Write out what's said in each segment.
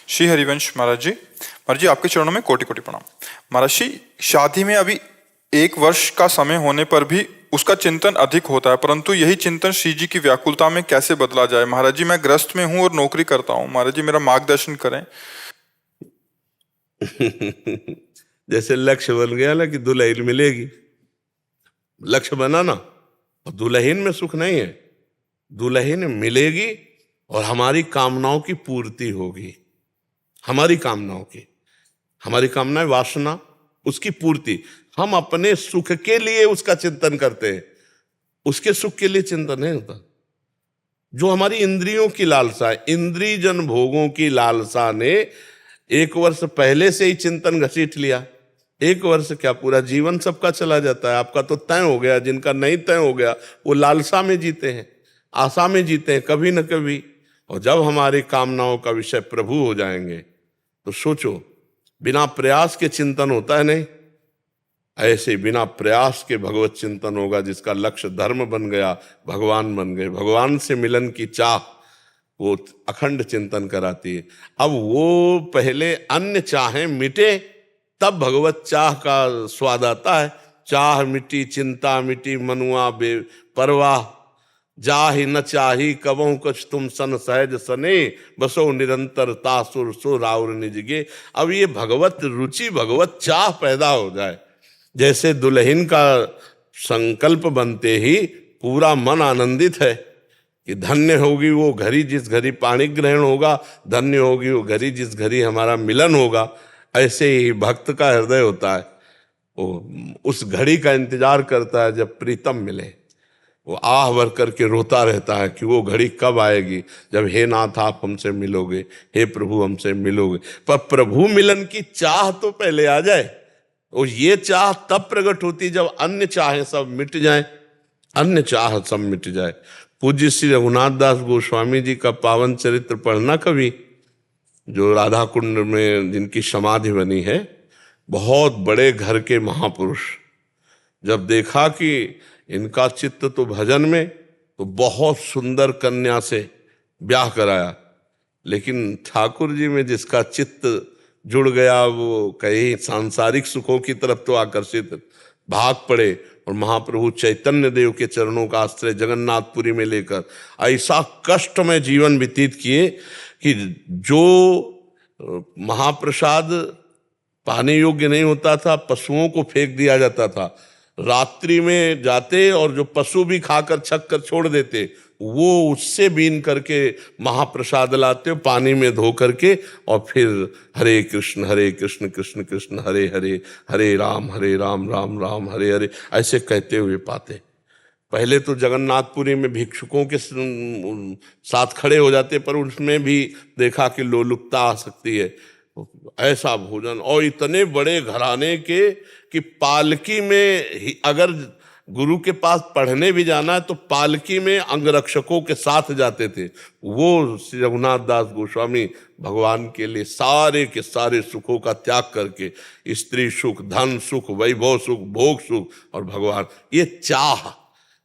श्री हरिवंश महाराज जी आपके चरणों में कोटि कोटि प्रणाम। महाराज जी, शादी में अभी 1 वर्ष का समय होने पर भी उसका चिंतन अधिक होता है, परंतु यही चिंतन श्री जी की व्याकुलता में कैसे बदला जाए? महाराज जी, मैं गृहस्थ में हूँ और नौकरी करता हूँ, महाराज जी मेरा मार्गदर्शन करें। जैसे लक्ष्य बन गया ना कि दुल्हन मिलेगी, लक्ष्य बना ना, और दुल्हन में सुख नहीं है, दुल्हन मिलेगी और हमारी कामनाओं की पूर्ति होगी। हमारी कामनाएं वासना, उसकी पूर्ति। हम अपने सुख के लिए उसका चिंतन करते हैं, उसके सुख के लिए चिंतन नहीं होता। जो हमारी इंद्रियों की लालसा है, इंद्रिय जन भोगों की लालसा ने 1 वर्ष पहले से ही चिंतन घसीट लिया। 1 वर्ष क्या, पूरा जीवन सबका चला जाता है। आपका तो तय हो गया, जिनका नहीं तय हो गया वो लालसा में जीते हैं, आशा में जीते हैं कभी न कभी। और जब हमारी कामनाओं का विषय प्रभु हो जाएंगे तो सोचो, बिना प्रयास के चिंतन होता है नहीं, ऐसे बिना प्रयास के भगवत चिंतन होगा, जिसका लक्ष्य धर्म बन गया, भगवान बन गए। भगवान से मिलन की चाह वो अखंड चिंतन कराती है। अब वो पहले अन्य चाहें मिटे, तब भगवत चाह का स्वाद आता है। चाह मिटी, चिंता मिटी, मनुआ बेपरवाह, जाहि न चाही कबहु कछ तुम सन सहज सने, बसो निरंतर तासुर सो राउर निजगे। अब ये भगवत रुचि, भगवत चाह पैदा हो जाए। जैसे दुल्हन का संकल्प बनते ही पूरा मन आनंदित है कि धन्य होगी वो घड़ी जिस घड़ी पाणी ग्रहण होगा, धन्य होगी वो घड़ी जिस घड़ी हमारा मिलन होगा। ऐसे ही भक्त का हृदय होता है, वो उस घड़ी का इंतजार करता है जब प्रीतम मिले। वो आह भर करके रोता रहता है कि वो घड़ी कब आएगी जब हे नाथ आप हमसे मिलोगे, हे प्रभु हमसे मिलोगे। पर प्रभु मिलन की चाह तो पहले आ जाए, और ये चाह तब प्रकट होती जब अन्य चाहें सब मिट जाए, अन्य चाह सब मिट जाए। पूज्य श्री रघुनाथ दास गोस्वामी जी का पावन चरित्र पढ़ना कभी, जो राधा कुंड में जिनकी समाधि बनी है। बहुत बड़े घर के महापुरुष, जब देखा कि इनका चित्त तो भजन में, तो बहुत सुंदर कन्या से ब्याह कराया। लेकिन ठाकुर जी में जिसका चित्त जुड़ गया, वो कहीं सांसारिक सुखों की तरफ तो आकर्षित भाग पड़े, और महाप्रभु चैतन्य देव के चरणों का आश्रय जगन्नाथपुरी में लेकर ऐसा कष्ट में जीवन व्यतीत किए कि जो महाप्रसाद पाने योग्य नहीं होता था, पशुओं को फेंक दिया जाता था। रात्रि में जाते और जो पशु भी खाकर छक कर छोड़ देते, वो उससे बीन करके महाप्रसाद लाते, पानी में धो करके, और फिर हरे कृष्ण कृष्ण कृष्ण हरे हरे, हरे राम राम राम हरे हरे, ऐसे कहते हुए पाते। पहले तो जगन्नाथपुरी में भिक्षुकों के साथ खड़े हो जाते, पर उसमें भी देखा कि लोलुपता आ सकती है। ऐसा भोजन, और इतने बड़े घराने के कि पालकी में अगर गुरु के पास पढ़ने भी जाना है तो पालकी में अंगरक्षकों के साथ जाते थे। वो श्री रघुनाथ दास गोस्वामी भगवान के लिए सारे के सारे सुखों का त्याग करके, स्त्री सुख, धन सुख, वैभव सुख, भोग सुख और भगवान, ये चाह,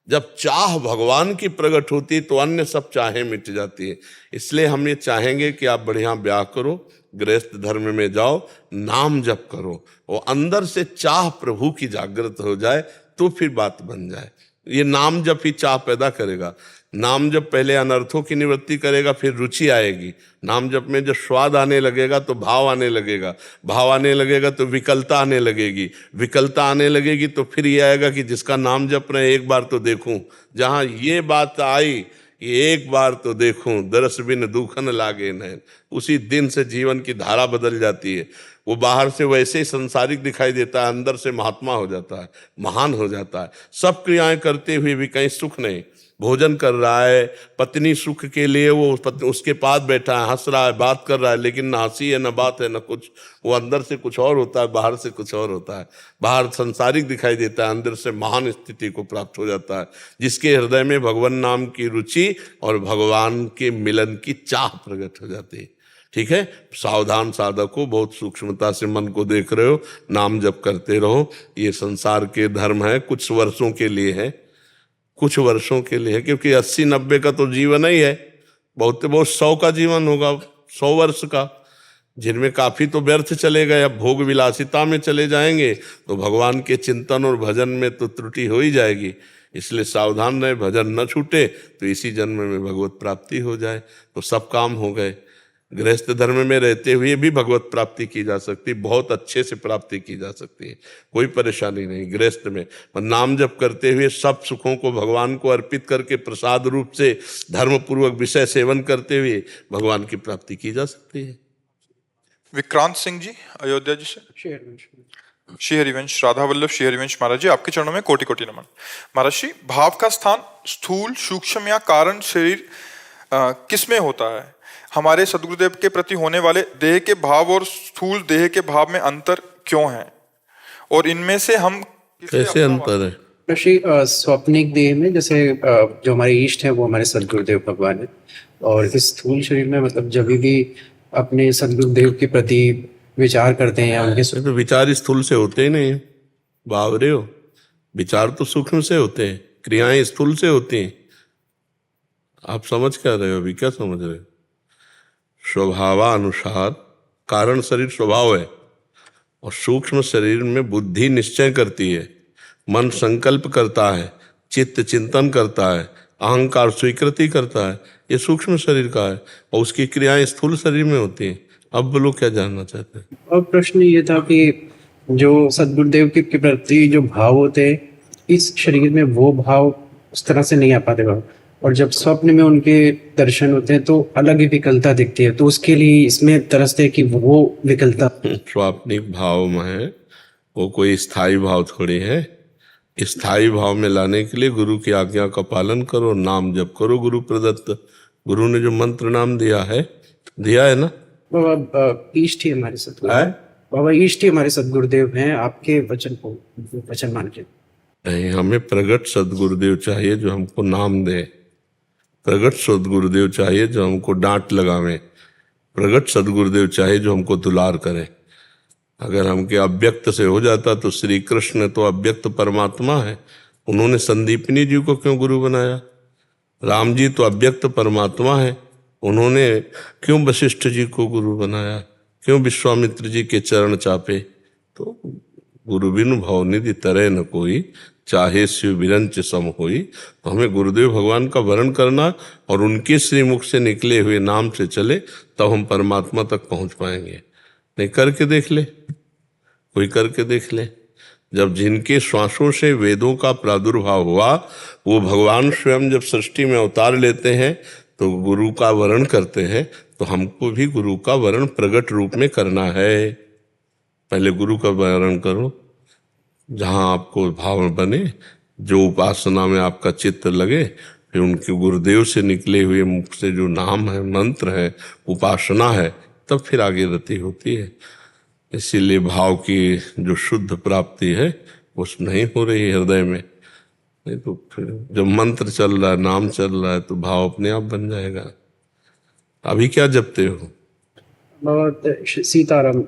जब चाह भगवान की प्रकट होती तो अन्य सब चाहें मिट जाती है। इसलिए हम ये चाहेंगे कि आप बढ़िया ब्याह करो, गृहस्थ धर्म में जाओ, नाम जप करो, और अंदर से चाह प्रभु की जागृत हो जाए तो फिर बात बन जाए। ये नाम जप ही चाह पैदा करेगा। नाम जप पहले अनर्थों की निवृत्ति करेगा, फिर रुचि आएगी। नाम जप में जब स्वाद आने लगेगा तो भाव आने लगेगा, भाव आने लगेगा तो विकलता आने लगेगी, विकलता आने लगेगी तो फिर ये आएगा कि जिसका नाम जप रहे एक बार तो देखूं। जहां ये बात आई कि एक बार तो देखूं, दरस बिन दुखन लागे नैन, उसी दिन से जीवन की धारा बदल जाती है। वो बाहर से वैसे ही संसारिक दिखाई देता है, अंदर से महात्मा हो जाता है, महान हो जाता है। सब क्रियाएं करते हुए भी कहीं सुख नहीं। भोजन कर रहा है, पत्नी सुख के लिए वो उसके पास बैठा है, हंस रहा है, बात कर रहा है, लेकिन ना हंसी है, ना बात है, ना कुछ। वो अंदर से कुछ और होता है, बाहर से कुछ और होता है। बाहर संसारिक दिखाई देता है, अंदर से महान स्थिति को प्राप्त हो जाता है, जिसके हृदय में भगवान नाम की रुचि और भगवान के मिलन की चाह प्रकट हो जाती है। ठीक है, सावधान साधक हो, बहुत सूक्ष्मता से मन को देख रहे हो, नाम जप करते रहो। ये संसार के धर्म है, कुछ वर्षों के लिए है, कुछ वर्षों के लिए है, क्योंकि 80-90 का तो जीवन ही है, बहुत 100 का जीवन होगा, 100 वर्ष का। जिनमें काफी तो व्यर्थ चले गए, अब भोग विलासिता में चले जाएंगे तो भगवान के चिंतन और भजन में तो त्रुटि हो ही जाएगी। इसलिए सावधान रहे, भजन न छूटे तो इसी जन्म में भगवत प्राप्ति हो जाए तो सब काम हो गए। गृहस्थ धर्म में रहते हुए भी भगवत प्राप्ति की जा सकती, बहुत अच्छे से प्राप्ति की जा सकती है, कोई परेशानी नहीं गृहस्थ में। पर नाम जप करते हुए सब सुखों को भगवान को अर्पित करके प्रसाद रूप से धर्म पूर्वक विषय सेवन करते हुए भगवान की प्राप्ति की जा सकती है। विक्रांत सिंह जी अयोध्या जी से, श्री हरिवंश राधा वल्लभ श्री हरिवंश महाराज जी, आपके चरणों में कोटि कोटि नमन। महाराज जी, भाव का स्थान स्थूल, सूक्ष्म या कारण शरीर किस में होता है? हमारे सदगुरुदेव के प्रति होने वाले देह के भाव और स्थूल देह के भाव में अंतर क्यों है, और इनमें से हम कैसे अंतर है? श्री स्वप्निक देह में जैसे जो हमारे इष्ट हैं वो हमारे सदगुरुदेव भगवान है, और इस स्थूल शरीर में मतलब जब भी अपने सदगुरुदेव के प्रति विचार करते हैं या उनके तो विचार स्थूल से होते ही नहीं, बावरे हो। विचार तो सूक्ष्म से होते हैं, क्रियाएं स्थूल से होती हैं। आप समझ क्या रहे हो अभी, क्या समझ रहे हो? स्वभावानुसार कारण शरीर स्वभाव है, और सूक्ष्म शरीर में बुद्धि निश्चय करती है, मन संकल्प करता है, चित्त चिंतन करता है, अहंकार स्वीकृति करता है, ये सूक्ष्म शरीर का है, और उसकी क्रियाएं स्थूल शरीर में होती हैं। अब लोग क्या जानना चाहते हैं? और प्रश्न ये था कि जो सदगुरुदेव के प्रति जो भाव होते हैं इस शरीर में वो भाव उस तरह से नहीं आ पाते भाव, और जब स्वप्न में उनके दर्शन होते हैं तो अलग ही विकलता दिखती है, तो उसके लिए इसमें तरसते हैं कि वो विकलता स्वाप्निक भाव में है, वो कोई स्थायी भाव थोड़ी है। स्थायी भाव में लाने के लिए गुरु की आज्ञा का पालन करो, नाम जप करो गुरु प्रदत्त। गुरु ने जो मंत्र नाम दिया है ना। बाबा इष्ट ही हमारे सदगुरुदेव, बाबा इष्ट ही हमारे सदगुरुदेव हैं, आपके वचन को वचन मान के नहीं, हमें प्रगट सदगुरुदेव चाहिए जो हमको नाम दे, प्रगट सदगुरुदेव चाहिए जो हमको डांट लगावे, प्रगट सदगुरुदेव चाहिए जो हमको दुलार करे। अगर हमके अव्यक्त से हो जाता तो श्री कृष्ण तो अव्यक्त परमात्मा है, उन्होंने संदीपनी जी को क्यों गुरु बनाया? राम जी तो अव्यक्त परमात्मा है, उन्होंने क्यों वशिष्ठ जी को गुरु बनाया? क्यों विश्वामित्र जी के चरण चापे? तो गुरु बिनु भव निधि तरह न कोई, चाहे शिव विरंच सम होई। तो हमें गुरुदेव भगवान का वर्ण करना और उनके श्रीमुख से निकले हुए नाम से चले, तब हम परमात्मा तक पहुंच पाएंगे। नहीं करके देख ले, कोई करके देख ले। जब जिनके श्वासों से वेदों का प्रादुर्भाव हुआ, वो भगवान स्वयं जब सृष्टि में अवतार लेते हैं तो गुरु का वर्ण करते हैं, तो हमको भी गुरु का वर्ण प्रगट रूप में करना है। पहले गुरु का वर्ण करो, जहाँ आपको भाव बने, जो उपासना में आपका चित्त लगे, फिर उनके गुरुदेव से निकले हुए मुख से जो नाम है, मंत्र है, उपासना है, तब फिर आगे रति होती है। इसीलिए भाव की जो शुद्ध प्राप्ति है वो नहीं हो रही है हृदय में। नहीं तो फिर जब मंत्र चल रहा है, नाम चल रहा है, तो भाव अपने आप बन जाएगा। अभी क्या जपते हो? सीताराम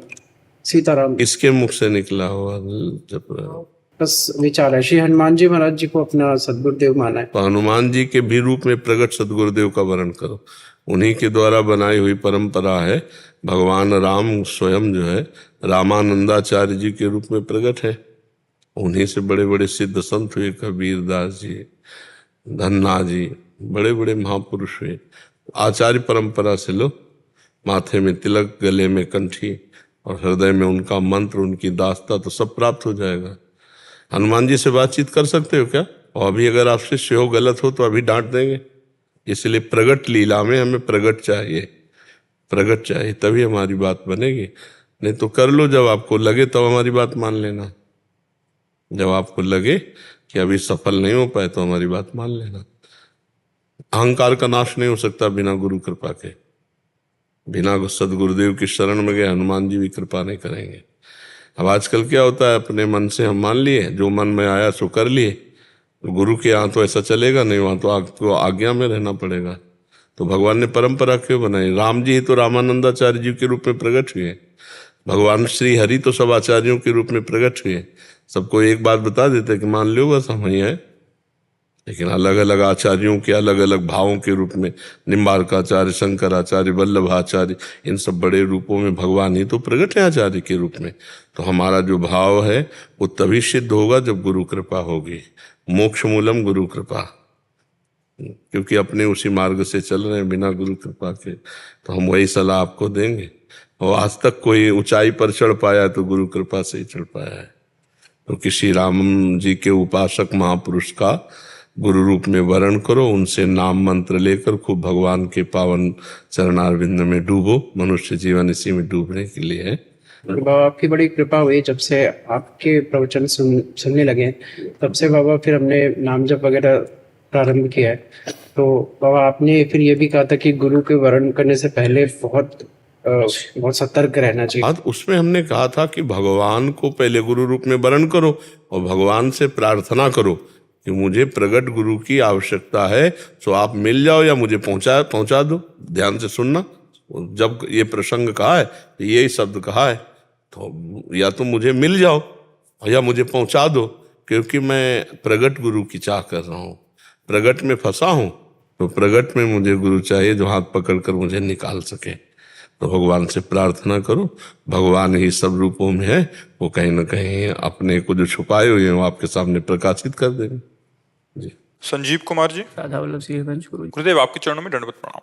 सीताराम किसके मुख से निकला हुआ जप रहे हो? बस विचार है, श्री हनुमान जी महाराज जी को अपना सदगुरुदेव माना है। तो हनुमान जी के भी रूप में प्रगट सदगुरुदेव का वर्ण करो, उन्हीं के द्वारा बनाई हुई परंपरा है। भगवान राम स्वयं जो है रामानंदाचार्य जी के रूप में प्रकट है, उन्हीं से बड़े बड़े सिद्ध संत हुए, कबीर दास जी, धन्ना जी, बड़े बड़े महापुरुष हुए। आचार्य परंपरा से लो, माथे में तिलक, गले में कंठी और हृदय में उनका मंत्र, उनकी दास्ता, तो सब प्राप्त हो जाएगा। हनुमान जी से बातचीत कर सकते हो क्या? और अभी अगर आप शिष्य हो, गलत हो तो अभी डांट देंगे। इसलिए प्रगट लीला में हमें प्रगट चाहिए, प्रगट चाहिए, तभी हमारी बात बनेगी। नहीं तो कर लो, जब आपको लगे तब हमारी बात मान लेना। जब आपको लगे कि अभी सफल नहीं हो पाए तो हमारी बात मान लेना। अहंकार का नाश नहीं हो सकता बिना गुरु कृपा के। बिना सदगुरुदेव की शरण में गए हनुमान जी भी कृपा नहीं करेंगे। अब आजकल क्या होता है, अपने मन से हम मान लिए, जो मन में आया सो कर लिए। तो गुरु के यहाँ तो ऐसा चलेगा नहीं, वहाँ तो आपको आज्ञा में रहना पड़ेगा। तो भगवान ने परंपरा क्यों बनाई? राम जी तो रामानंदाचार्य जी के रूप में प्रकट हुए, भगवान श्री हरि तो सब आचार्यों के रूप में प्रकट हुए। सबको एक बात बता देते कि मान लो बस हम ही हैं, लेकिन अलग अलग आचार्यों के अलग अलग भावों के रूप में, निम्बार्काचार्य, शंकराचार्य, वल्लभाचार्य, इन सब बड़े रूपों में भगवान ही तो प्रकट है आचार्य के रूप में। तो हमारा जो भाव है वो तभी सिद्ध होगा जब गुरु कृपा होगी। मोक्ष मूलम गुरु कृपा, क्योंकि अपने उसी मार्ग से चल रहे हैं बिना गुरु कृपा के। तो हम वही सलाह आपको देंगे। और आज तक कोई ऊंचाई पर चढ़ पाया तो गुरु कृपा से ही चढ़ पाया है। तो किसी राम जी के उपासक महापुरुष का गुरु रूप में वर्ण करो, उनसे नाम मंत्र लेकर खूब भगवान के पावन चरणारविंद में डूबो। मनुष्य जीवन इसी में डूबने के लिए है। बाबा आपकी बड़ी कृपा हुई, जब से आपके प्रवचन सुनने लगे तब से बाबा फिर हमने नाम जप वगैरह प्रारंभ किया है। तो बाबा आपने फिर ये भी कहा था कि गुरु के वर्ण करने से पहले बहुत सतर्क रहना चाहिए। बात उसमें हमने कहा था कि भगवान को पहले गुरु रूप में वर्ण करो और भगवान से प्रार्थना करो कि मुझे प्रगट गुरु की आवश्यकता है, तो आप मिल जाओ या मुझे पहुंचा दो। ध्यान से सुनना, जब ये प्रसंग कहा है तो यही शब्द कहा है, तो या तो मुझे मिल जाओ या मुझे पहुंचा दो, क्योंकि मैं प्रगट गुरु की चाह कर रहा हूँ, प्रगट में फंसा हूँ। तो प्रगट में मुझे गुरु चाहिए जो हाथ पकड़कर मुझे निकाल सके। तो भगवान से प्रार्थना करो, भगवान ही सब रूपों में है, वो कहीं ना कहीं अपने को जो छुपाए हुए हैं वो आपके सामने प्रकाशित कर देंगे। जी। संजीव कुमार जी, राधा वल्लभ सिंह हरवंश गुरु जी। गुरुदेव आपके चरणों में दंडवत प्रणाम।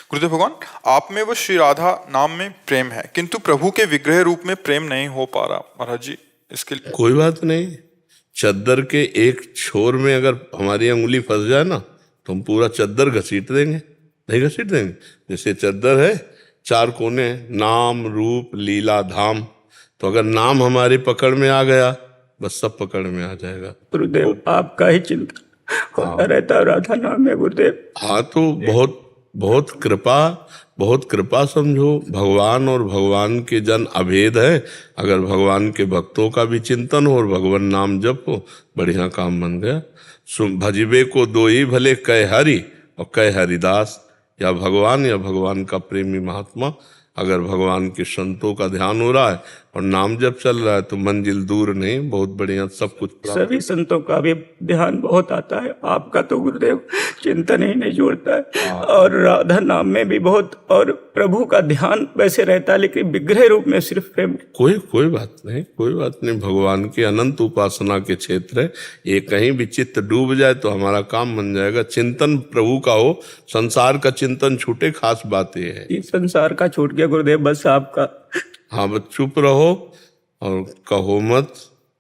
गुरुदेव भगवान, आप में वो श्री राधा नाम में प्रेम है, किंतु प्रभु के विग्रह रूप में प्रेम नहीं हो पा रहा महाराज जी, इसके लिए कोई बात नहीं। चद्दर के एक छोर में अगर हमारी अंगुली फंस जाए ना तो हम पूरा चद्दर घसीट देंगे, नहीं घसीट देंगे? जैसे चद्दर है, चार कोने, नाम रूप लीला धाम। तो अगर नाम हमारी पकड़ में आ गया, बस सब पकड़ में आ जाएगा। गुरुदेव आपका ही चिंतन होता रहता है, राधा नाम में गुरुदेव। हाँ, तो बहुत कृपा समझो। भगवान और भगवान के जन अभेद है। अगर भगवान के भक्तों का भी चिंतन हो और भगवान नाम जप हो, बढ़िया काम बन गया। भजिबे को दो ही भले, कह हरि और कह हरिदास। या भगवान का प्रेमी महात्मा। अगर भगवान के संतों का ध्यान हो रहा है और नाम जब चल रहा है तो मंजिल दूर नहीं, बहुत बढ़िया सब कुछ प्राप्त। सभी संतों का भी ध्यान बहुत आता है, आपका तो गुरुदेव चिंतन ही नहीं जोड़ता है। और राधा नाम में भी बहुत, और प्रभु का ध्यान वैसे रहता है, लेकिन विग्रह रूप में सिर्फ प्रेम। कोई बात नहीं। भगवान की अनंत उपासना के क्षेत्र है। ये कहीं भी चित्त डूब जाए तो हमारा काम बन जाएगा। चिंतन प्रभु का हो, संसार का चिंतन छूटे, खास बात ये है। ये संसार का छूट गया गुरुदेव, बस आपका। हाँ, बस चुप रहो और कहो मत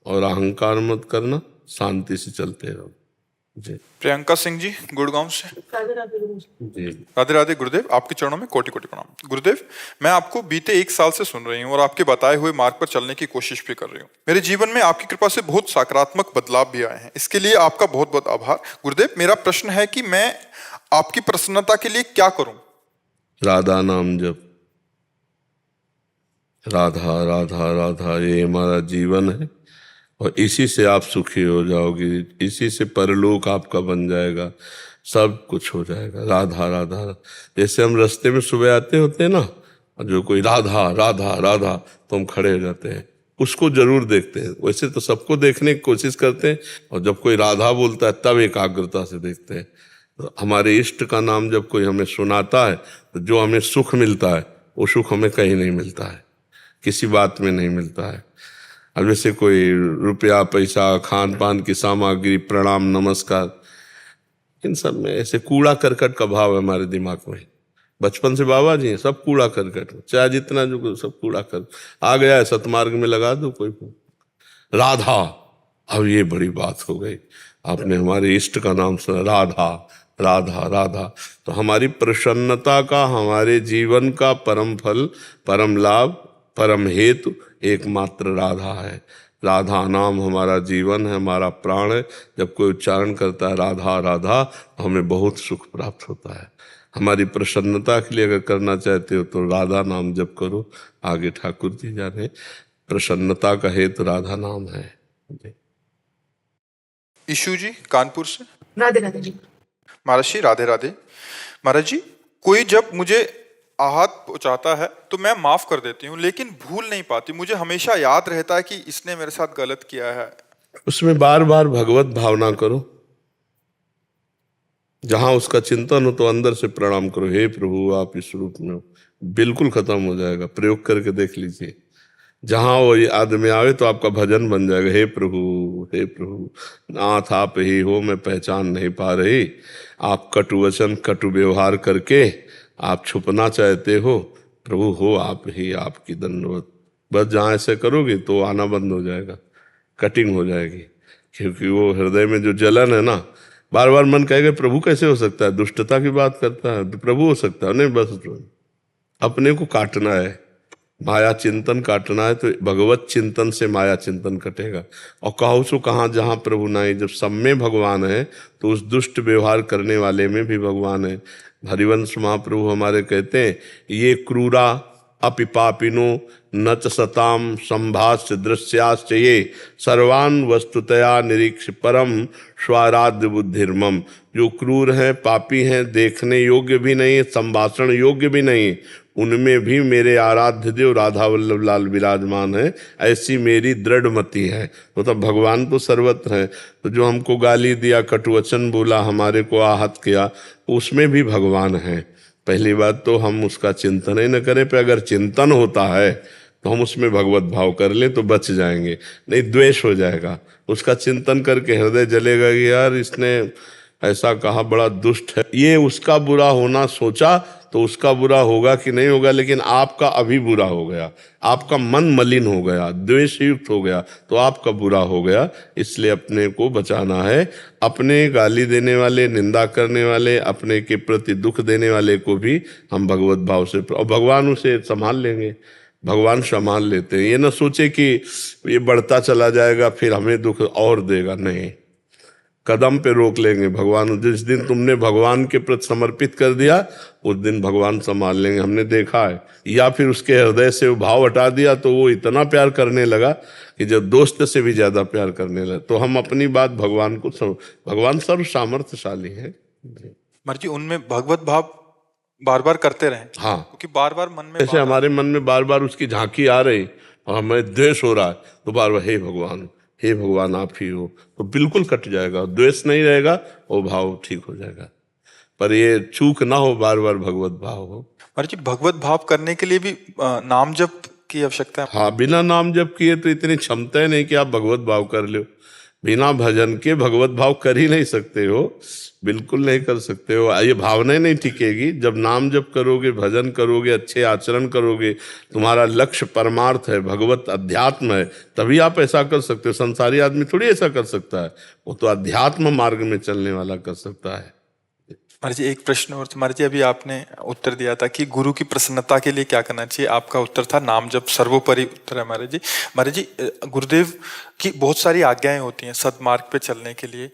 और अहंकार मत करना, शांति से चलते रहो। जी। प्रियंका सिंह जी गुड़गांव से। जी। राधे राधे गुरुदेव, आपके चरणों में कोटि कोटि प्रणाम। गुरुदेव, मैं आपको बीते 1 साल से सुन रही हूँ और आपके बताए हुए मार्ग पर चलने की कोशिश भी कर रही हूँ। मेरे जीवन में आपकी कृपा से बहुत सकारात्मक बदलाव भी आए हैं, इसके लिए आपका बहुत बहुत आभार। गुरुदेव, मेरा प्रश्न है कि मैं आपकी प्रसन्नता के लिए क्या करूं? राधा नाम जप, राधा राधा राधा, ये हमारा जीवन है और इसी से आप सुखी हो जाओगे, इसी से परलोक आपका बन जाएगा, सब कुछ हो जाएगा। राधा राधा। जैसे हम रास्ते में सुबह आते होते हैं ना, और जो कोई राधा राधा राधा तो हम खड़े हो जाते हैं, उसको जरूर देखते हैं। वैसे तो सबको देखने की कोशिश करते हैं, और जब कोई राधा बोलता है तब एकाग्रता से देखते हैं। तो हमारे इष्ट का नाम जब कोई हमें सुनाता है तो जो हमें सुख मिलता है वो सुख हमें कहीं नहीं मिलता है, किसी बात में नहीं मिलता है। अब जैसे कोई रुपया पैसा, खान पान की सामग्री, प्रणाम नमस्कार, इन सब में ऐसे कूड़ा करकट का भाव है हमारे दिमाग में। बचपन से बाबा जी सब कूड़ा करकट, चाहे जितना जो सब कूड़ा कर आ गया है, सतमार्ग में लगा दो कोई। राधा, अब ये बड़ी बात हो गई, आपने हमारे इष्ट का नाम सुना, राधा राधा राधा। तो हमारी प्रसन्नता का, हमारे जीवन का परम फल, परम लाभ, परम हेतु एकमात्र राधा है। राधा नाम हमारा जीवन है, हमारा प्राण है। जब कोई उच्चारण करता है राधा राधा, तो हमें बहुत सुख प्राप्त होता है। हमारी प्रसन्नता के लिए अगर करना चाहते हो तो राधा नाम जप करो, आगे ठाकुर जी जाने। प्रसन्नता का हेतु राधा नाम है। ईशु जी कानपुर से। राधे राधे जी। महाराज जी राधे राधे। महाराज जी, कोई जब मुझे आहत पहुंचाता है तो मैं माफ कर देती हूँ, लेकिन भूल नहीं पाती। मुझे हमेशा याद रहता है कि इसने मेरे साथ गलत किया है। उसमें बार बार भगवत भावना करो, जहां उसका चिंतन हो तो अंदर से प्रणाम करो, हे प्रभु आप इस रूप में हो, बिल्कुल खत्म हो जाएगा। प्रयोग करके देख लीजिए, जहां वो आदमी आवे तो आपका भजन बन जाएगा, हे प्रभु नाथ आप ही हो, मैं पहचान नहीं पा रही। आप कटु वचन कटु व्यवहार करके आप छुपना चाहते हो, प्रभु हो आप ही, आपकी दंडवत। बस जहाँ ऐसे करोगे तो आना बंद हो जाएगा, कटिंग हो जाएगी। क्योंकि वो हृदय में जो जलन है ना, बार बार मन कहेगा प्रभु कैसे हो सकता है, दुष्टता की बात करता है, तो प्रभु हो सकता है नहीं, बस अपने को काटना है, माया चिंतन काटना है, तो भगवत चिंतन से माया चिंतन कटेगा। और कहो सो कहाँ जहाँ प्रभु नहीं, जब सब में भगवान है तो उस दुष्ट व्यवहार करने वाले में भी भगवान है। हरिवंश महाप्रभु हमारे कहते हैं, ये क्रूरा अपि पापिनो न च सताम संभाष्य दृश्याश्च ये सर्वान वस्तुतया निरीक्ष परम स्वाराध्य बुद्धिर्मम। जो क्रूर हैं, पापी हैं, देखने योग्य भी नहीं, संभाषण योग्य भी नहीं, उनमें भी मेरे आराध्य देव राधा वल्लभ लाल विराजमान है, ऐसी मेरी दृढ़ मति है। तो भगवान तो सर्वत्र है। तो जो हमको गाली दिया, कटुवचन बोला, हमारे को आहत किया, उसमें भी भगवान है। पहली बात तो हम उसका चिंतन ही न करें, पर अगर चिंतन होता है तो हम उसमें भगवत भाव कर ले तो बच जाएंगे, नहीं द्वेष हो जाएगा। उसका चिंतन करके हृदय जलेगा कि यार इसने ऐसा कहा, बड़ा दुष्ट है, ये उसका बुरा होना सोचा तो उसका बुरा होगा कि नहीं होगा, लेकिन आपका अभी बुरा हो गया, आपका मन मलिन हो गया, द्वेष युक्त हो गया, तो आपका बुरा हो गया। इसलिए अपने को बचाना है। अपने गाली देने वाले, निंदा करने वाले, अपने के प्रति दुख देने वाले को भी हम भगवत भाव से, और भगवान उसे संभाल लेंगे, भगवान संभाल लेते हैं। ये ना सोचे कि ये बढ़ता चला जाएगा फिर हमें दुख और देगा, नहीं, कदम पे रोक लेंगे भगवान। जिस दिन तुमने भगवान के प्रति समर्पित कर दिया उस दिन भगवान संभाल लेंगे, हमने देखा है। या फिर उसके हृदय से वो भाव हटा दिया तो वो इतना प्यार करने लगा कि जब दोस्त से भी ज्यादा प्यार करने लगा। तो हम अपनी बात भगवान को, भगवान सर्व सामर्थ्यशाली है। मर्जी उनमें भगवत भाव बार बार करते रहे, हाँ, क्योंकि बार बार मन में जैसे हमारे मन में बार बार उसकी झांकी आ रही और हमें द्वेष हो रहा है तो बार बार हे भगवान आप ही हो, तो बिल्कुल कट जाएगा, द्वेष नहीं रहेगा, वो भाव ठीक हो जाएगा। पर ये चूक ना हो, बार बार भगवत भाव हो। मर्जी भगवत भाव करने के लिए भी नाम जप की आवश्यकता है। हाँ, बिना नाम जप किए तो इतनी क्षमता है नहीं कि आप भगवत भाव कर लो। बिना भजन के भगवत भाव कर ही नहीं सकते हो, बिल्कुल नहीं कर सकते हो। ये भावना नहीं टिकेगी। जब नाम जप करोगे, भजन करोगे, अच्छे आचरण करोगे, तुम्हारा लक्ष्य परमार्थ है, भगवत अध्यात्म है, तभी आप ऐसा कर सकते हो। संसारी आदमी थोड़ी ऐसा कर सकता है, वो तो अध्यात्म मार्ग में चलने वाला कर सकता है। महाराज जी एक प्रश्न और, महाराज जी अभी आपने उत्तर दिया था कि गुरु की प्रसन्नता के लिए क्या करना चाहिए, आपका उत्तर था नाम जप सर्वोपरि उत्तर है। महाराज जी गुरुदेव की बहुत सारी आज्ञाएं होती हैं सदमार्ग पे चलने के लिए।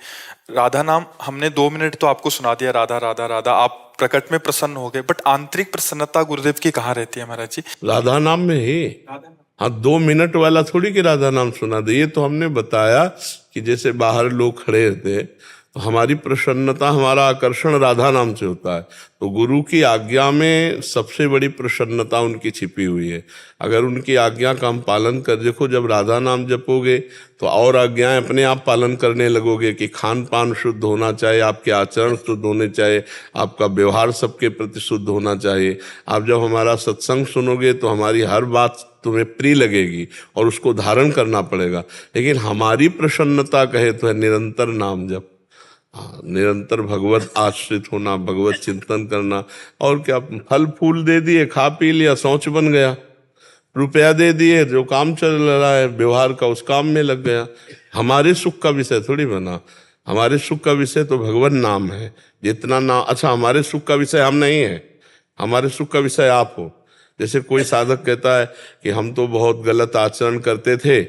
राधा नाम हमने 2 मिनट तो आपको सुना दिया, राधा राधा राधा, आप प्रकट में प्रसन्न हो गए, बट आंतरिक प्रसन्नता गुरुदेव की कहाँ रहती है महाराज जी? राधा नाम में ही। हाँ, 2 मिनट वाला थोड़ी कि राधा नाम सुना दे। ये तो हमने बताया कि जैसे बाहर लोग खड़े रहते, तो हमारी प्रसन्नता, हमारा आकर्षण राधा नाम से होता है। तो गुरु की आज्ञा में सबसे बड़ी प्रसन्नता उनकी छिपी हुई है। अगर उनकी आज्ञा का हम पालन कर, देखो जब राधा नाम जपोगे तो और आज्ञाएं अपने आप पालन करने लगोगे कि खान पान शुद्ध होना चाहिए, आपके आचरण शुद्ध होने चाहिए, आपका व्यवहार सबके प्रति शुद्ध होना चाहिए। आप जब हमारा सत्संग सुनोगे तो हमारी हर बात तुम्हें प्रिय लगेगी और उसको धारण करना पड़ेगा। लेकिन हमारी प्रसन्नता कहे तो है निरंतर नाम जप, निरंतर भगवत आश्रित होना, भगवत चिंतन करना। और क्या, फल फूल दे दिए, खा पी लिया, शौच बन गया, रुपया दे दिए, जो काम चल रहा है व्यवहार का उस काम में लग गया, हमारे सुख का विषय थोड़ी बना। हमारे सुख का विषय तो भगवान नाम है। जितना नाम, अच्छा हमारे सुख का विषय हम नहीं है, हमारे सुख का विषय आप हो। जैसे कोई साधक कहता है कि हम तो बहुत गलत आचरण करते थे,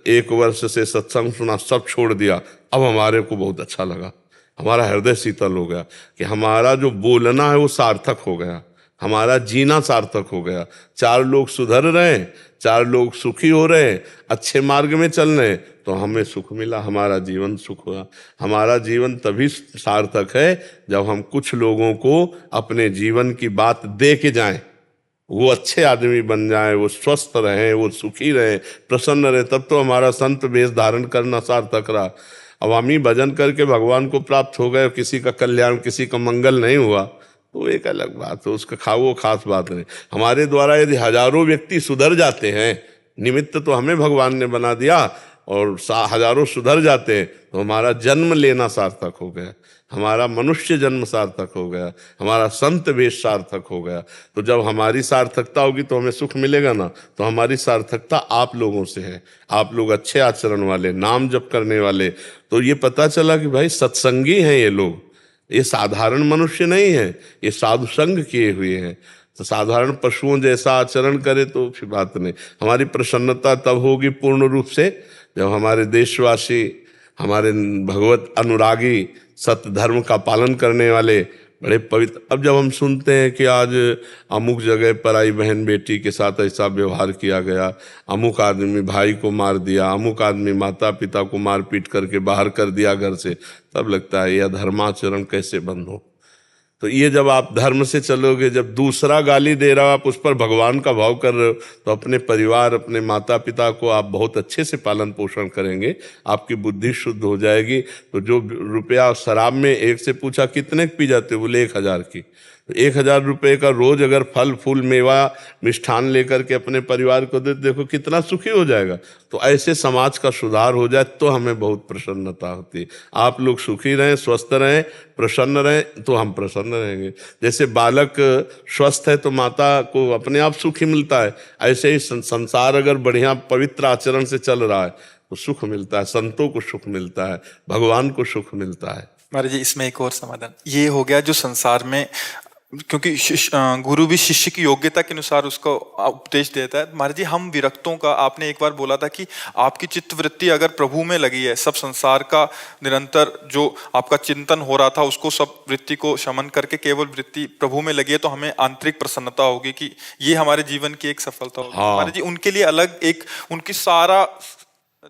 1 वर्ष से सत्संग सुना, सब छोड़ दिया, अब हमारे को बहुत अच्छा लगा, हमारा हृदय शीतल हो गया कि हमारा जो बोलना है वो सार्थक हो गया, हमारा जीना सार्थक हो गया। 4 लोग सुधर रहे हैं, 4 लोग सुखी हो रहे हैं, अच्छे मार्ग में चल रहे हैं, तो हमें सुख मिला, हमारा जीवन सुख हुआ। हमारा जीवन तभी सार्थक है जब हम कुछ लोगों को अपने जीवन की बात दे के जाएं, वो अच्छे आदमी बन जाए, वो स्वस्थ रहे, वो सुखी रहे, प्रसन्न रहे, तब तो हमारा संत वेश धारण करना सार्थक रहा। अवामी भजन करके भगवान को प्राप्त हो गए, किसी का कल्याण, किसी का मंगल नहीं हुआ तो एक अलग बात है, उसका वो खास बात नहीं। हमारे द्वारा यदि हजारों व्यक्ति सुधर जाते हैं, निमित्त तो हमें भगवान ने बना दिया, और हजारों सुधर जाते हैं तो हमारा जन्म लेना सार्थक हो गया, हमारा मनुष्य जन्म सार्थक हो गया, हमारा संत वेश सार्थक हो गया। तो जब हमारी सार्थकता होगी तो हमें सुख मिलेगा ना। तो हमारी सार्थकता आप लोगों से है, आप लोग अच्छे आचरण वाले, नाम जप करने वाले। तो ये पता चला कि भाई सत्संगी हैं ये लोग, ये साधारण मनुष्य नहीं है, ये साधु संग किए हुए हैं। तो साधारण पशुओं जैसा आचरण करे तो फिर बात नहीं। हमारी प्रसन्नता तब होगी पूर्ण रूप से जब हमारे देशवासी, हमारे भगवत अनुरागी, सत्य धर्म का पालन करने वाले, बड़े पवित्र। अब जब हम सुनते हैं कि आज अमुक जगह पर आई बहन बेटी के साथ ऐसा व्यवहार किया गया, अमुक आदमी भाई को मार दिया, अमुक आदमी माता पिता को मार पीट करके बाहर कर दिया घर से, तब लगता है यह धर्माचरण कैसे बंद हो। तो ये जब आप धर्म से चलोगे, जब दूसरा गाली दे रहा हो आप उस पर भगवान का भाव कर रहे हो, तो अपने परिवार, अपने माता पिता को आप बहुत अच्छे से पालन पोषण करेंगे, आपकी बुद्धि शुद्ध हो जाएगी। तो जो रुपया शराब में, एक से पूछा कितने पी जाते हो, बोले 1000 की। तो 1000 रुपये का रोज अगर फल फूल मेवा मिष्ठान लेकर के अपने परिवार को दे, देखो कितना सुखी हो जाएगा। तो ऐसे समाज का सुधार हो जाए तो हमें बहुत प्रसन्नता होती है। आप लोग सुखी रहें, स्वस्थ रहें, प्रसन्न रहें तो हम प्रसन्न रहेंगे। जैसे बालक स्वस्थ है तो माता को अपने आप सुखी मिलता है, ऐसे ही संसार अगर बढ़िया पवित्र आचरण से चल रहा है तो सुख मिलता है, संतों को सुख मिलता है, भगवान को सुख मिलता है। महाराज जी इसमें एक और समाधान ये हो गया, जो संसार में, क्योंकि गुरु भी शिष्य की योग्यता के अनुसार उसको उपदेश देता है। महाराज जी हम विरक्तों का, आपने एक बार बोला था कि आपकी चित्त वृत्ति अगर प्रभु में लगी है, सब संसार का निरंतर जो आपका चिंतन हो रहा था उसको, सब वृत्ति को शमन करके केवल वृत्ति प्रभु में लगी है, तो हमें आंतरिक प्रसन्नता होगी कि ये हमारे जीवन की एक सफलता होगी। महाराज जी उनके लिए अलग एक उनकी सारा,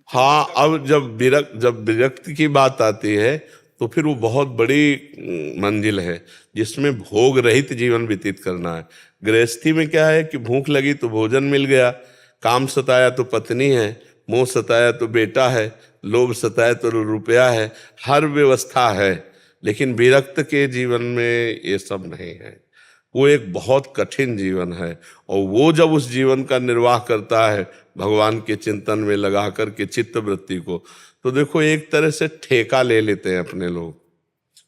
हाँ, अब जब विरक्ति की बात आती है तो फिर वो बहुत बड़ी मंजिल है जिसमें भोग रहित जीवन व्यतीत करना है। गृहस्थी में क्या है कि भूख लगी तो भोजन मिल गया, काम सताया तो पत्नी है, मोह सताया तो बेटा है, लोभ सताया तो रुपया है, हर व्यवस्था है। लेकिन विरक्त के जीवन में ये सब नहीं है, वो एक बहुत कठिन जीवन है। और वो जब उस जीवन का निर्वाह करता है भगवान के चिंतन में लगा करके चित्त वृत्ति को, तो देखो एक तरह से ठेका ले लेते हैं अपने लोग।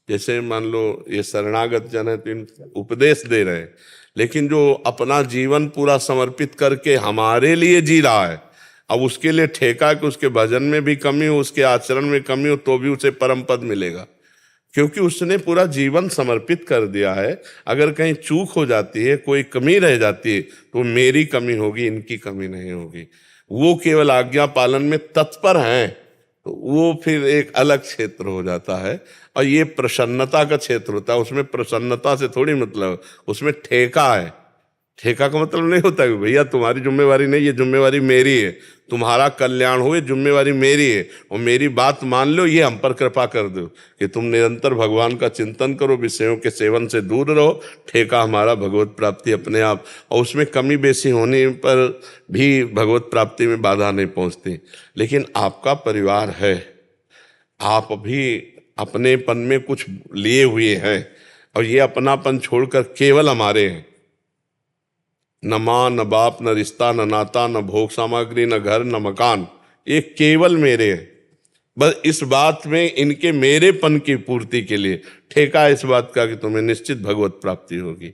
जैसे मान लो ये शरणागत जन है तो इनको उपदेश दे रहे हैं, लेकिन जो अपना जीवन पूरा समर्पित करके हमारे लिए जी रहा है, अब उसके लिए ठेका कि उसके भजन में भी कमी हो, उसके आचरण में कमी हो, तो भी उसे परम पद मिलेगा, क्योंकि उसने पूरा जीवन समर्पित कर दिया है। अगर कहीं चूक हो जाती है, कोई कमी रह जाती है, तो मेरी कमी होगी, इनकी कमी नहीं होगी। वो केवल आज्ञा पालन में तत्पर हैं, तो वो फिर एक अलग क्षेत्र हो जाता है। और ये प्रसन्नता का क्षेत्र होता है, उसमें प्रसन्नता से थोड़ी मतलब, उसमें ठेका है। ठेका का मतलब नहीं होता कि भैया तुम्हारी जिम्मेवारी नहीं, ये जिम्मेवारी मेरी है, तुम्हारा कल्याण हो ये जिम्मेवारी मेरी है, और मेरी बात मान लो, ये हम पर कृपा कर दो कि तुम निरंतर भगवान का चिंतन करो, विषयों के सेवन से दूर रहो। ठेका हमारा भगवत प्राप्ति अपने आप, और उसमें कमी बेसी होने पर भी भगवत प्राप्ति में बाधा नहीं पहुंचती। लेकिन आपका परिवार है, आप अभी अपनेपन में कुछ लिए हुए हैं, और ये अपनापन छोड़कर केवल हमारे हैं। न माँ, न बाप, न रिश्ता, न नाता, न भोग सामग्री, न घर, न मकान, ये केवल मेरे हैं। बस इस बात में इनके मेरेपन की पूर्ति के लिए ठेका इस बात का कि तुम्हें निश्चित भगवत प्राप्ति होगी।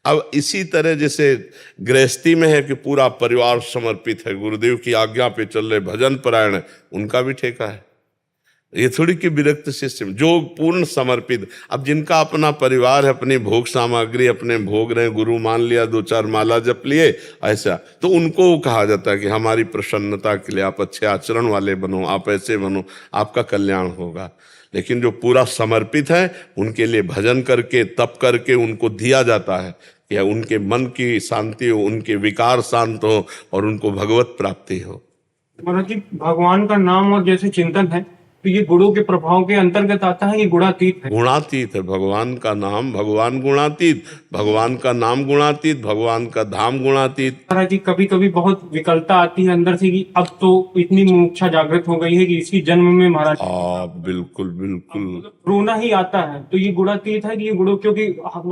अब इसी तरह जैसे गृहस्थी में है कि पूरा परिवार समर्पित है, गुरुदेव की आज्ञा पे चल रहे, भजन परायण है, उनका भी ठेका है। ये थोड़ी कि विरक्त शिष्य जो पूर्ण समर्पित। अब जिनका अपना परिवार है, अपनी भोग सामग्री अपने भोग रहे, गुरु मान लिया, 2-4 माला जप लिए, ऐसा, तो उनको कहा जाता है कि हमारी प्रसन्नता के लिए आप अच्छे आचरण वाले बनो, आप ऐसे बनो, आपका कल्याण होगा। लेकिन जो पूरा समर्पित है उनके लिए भजन करके, तप करके उनको दिया जाता है कि उनके मन की शांति हो, उनके विकार शांत हो, और उनको भगवत प्राप्ति हो। महाराज जी भगवान का नाम और जैसे चिंतन है, तो ये गुणों के प्रभाव के अंतर्गत आता है, ये गुणातीत है। गुणातीत है। भगवान का नाम भगवान गुणातीत, भगवान का नाम गुणातीत, भगवान का धाम गुणातीत। महाराज जी, कभी कभी बहुत विकलता आती है अंदर से कि अब तो इतनी मुमुक्षा जागृत हो गई है कि इसकी जन्म में महाराज बिल्कुल बिल्कुल रोना ही आता है। तो ये गुणातीत है कि ये गुणों, क्योंकि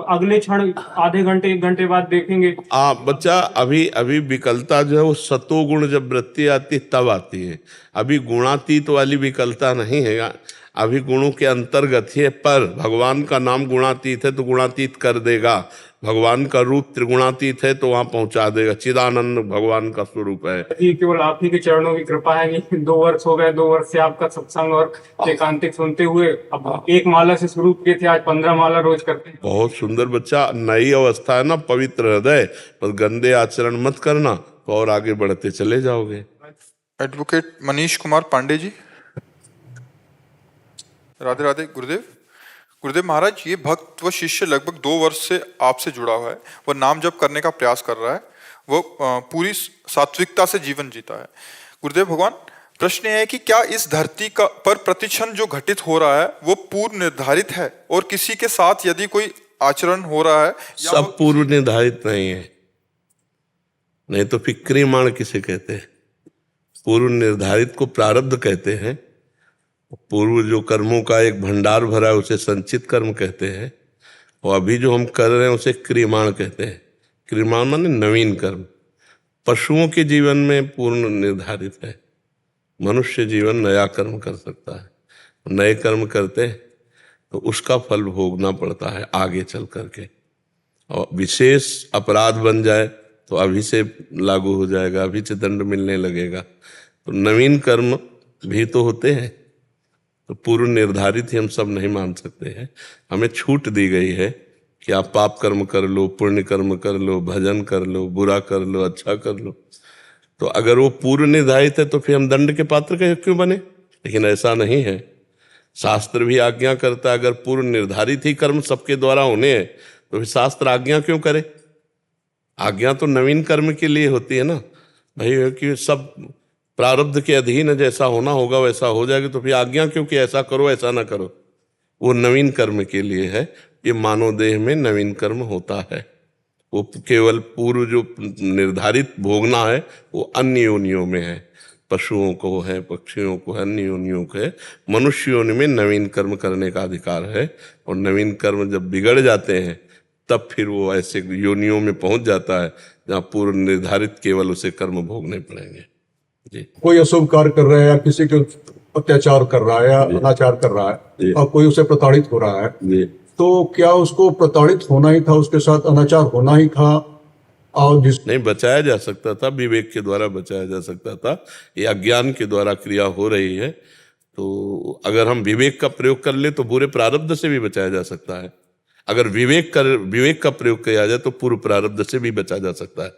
अगले क्षण आधे घंटे 1 घंटे बाद देखेंगे। बच्चा, अभी अभी विकलता जो है वो सतोगुण जब वृत्ति आती है तब आती है। अभी गुणातीत वाली विकलता नहीं है, अभी गुणों के अंतर्गत ही है। पर भगवान का नाम गुणातीत है तो गुणातीत कर देगा। भगवान का रूप त्रिगुणातीत है तो वहां पहुंचा देगा। चिदानंद भगवान का स्वरूप है। ये केवल आप ही के चरणों की कृपा है कि 2 वर्ष हो गए, 2 वर्ष से आपका सत्संग और एकांतिक सुनते हुए। अब 1 माला से शुरू किए थे, आज 15 माला रोज करते हैं। बहुत सुंदर बच्चा, नई अवस्था है ना, पवित्र हृदय, पर गंदे आचरण मत करना तो और आगे बढ़ते चले जाओगे। एडवोकेट मनीष कुमार पांडे जी। राधे राधे गुरुदेव। गुरुदेव महाराज, ये भक्त व शिष्य लगभग 2 वर्ष से आपसे जुड़ा हुआ है, वह नाम जप करने का प्रयास कर रहा है, वो पूरी सात्विकता से जीवन जीता है। गुरुदेव भगवान, प्रश्न है कि क्या इस धरती का पर प्रतिक्षण जो घटित हो रहा है वो पूर्व निर्धारित है, और किसी के साथ यदि कोई आचरण हो रहा है सब पूर्व निर्धारित नहीं है। नहीं तो फिर क्रियमाण किसे कहते हैं? पूर्व निर्धारित को प्रारब्ध कहते हैं। पूर्व जो कर्मों का एक भंडार भरा है उसे संचित कर्म कहते हैं, और अभी जो हम कर रहे हैं उसे क्रियमाण कहते हैं। क्रियमाण माने नवीन कर्म। पशुओं के जीवन में पूर्ण निर्धारित है, मनुष्य जीवन नया कर्म कर सकता है। नए कर्म करते हैं तो उसका फल भोगना पड़ता है आगे चल करके, और विशेष अपराध बन जाए तो अभी से लागू हो जाएगा, अभी से दंड मिलने लगेगा। तो नवीन कर्म भी तो होते हैं, तो पूर्व निर्धारित ही हम सब नहीं मान सकते हैं। हमें छूट दी गई है कि आप पाप कर्म कर लो, पुण्य कर्म कर लो, भजन कर लो, बुरा कर लो, अच्छा कर लो। तो अगर वो पूर्व निर्धारित है तो फिर हम दंड के पात्र क्यों बने? लेकिन ऐसा नहीं है। शास्त्र भी आज्ञा करता है, अगर पूर्व निर्धारित ही कर्म सबके द्वारा होने हैं तो फिर शास्त्र आज्ञा क्यों करे? आज्ञा तो नवीन कर्म के लिए होती है ना भाई, कि सब प्रारब्ध के अधीन है, जैसा होना होगा वैसा हो जाएगा, तो फिर आज्ञा क्यों कि ऐसा करो ऐसा ना करो? वो नवीन कर्म के लिए है। ये मानव देह में नवीन कर्म होता है। वो केवल पूर्व जो निर्धारित भोगना है वो अन्य योनियों में है, पशुओं को है, पक्षियों को है, अन्य योनियों को है। मनुष्य योनि में नवीन कर्म करने का अधिकार है, और नवीन कर्म जब बिगड़ जाते हैं तब फिर वो ऐसे योनियों में पहुंच जाता है जहाँ पूर्व निर्धारित केवल उसे कर्म भोगने पड़ेंगे। जी। कोई अशुभ कार्य कर रहा है या किसी के अत्याचार कर रहा है या अनाचार कर रहा है और कोई उसे प्रताड़ित हो रहा है, तो क्या उसको प्रताड़ित होना ही था, उसके साथ अनाचार होना ही था? और नहीं, बचाया जा सकता था, विवेक के द्वारा बचाया जा सकता था। ये अज्ञान के द्वारा क्रिया हो रही है, तो अगर हम विवेक का प्रयोग कर ले तो बुरे प्रारब्ध से भी बचाया जा सकता है। अगर विवेक का प्रयोग किया जाए तो पूर्व प्रारब्ध से भी बचा जा सकता है।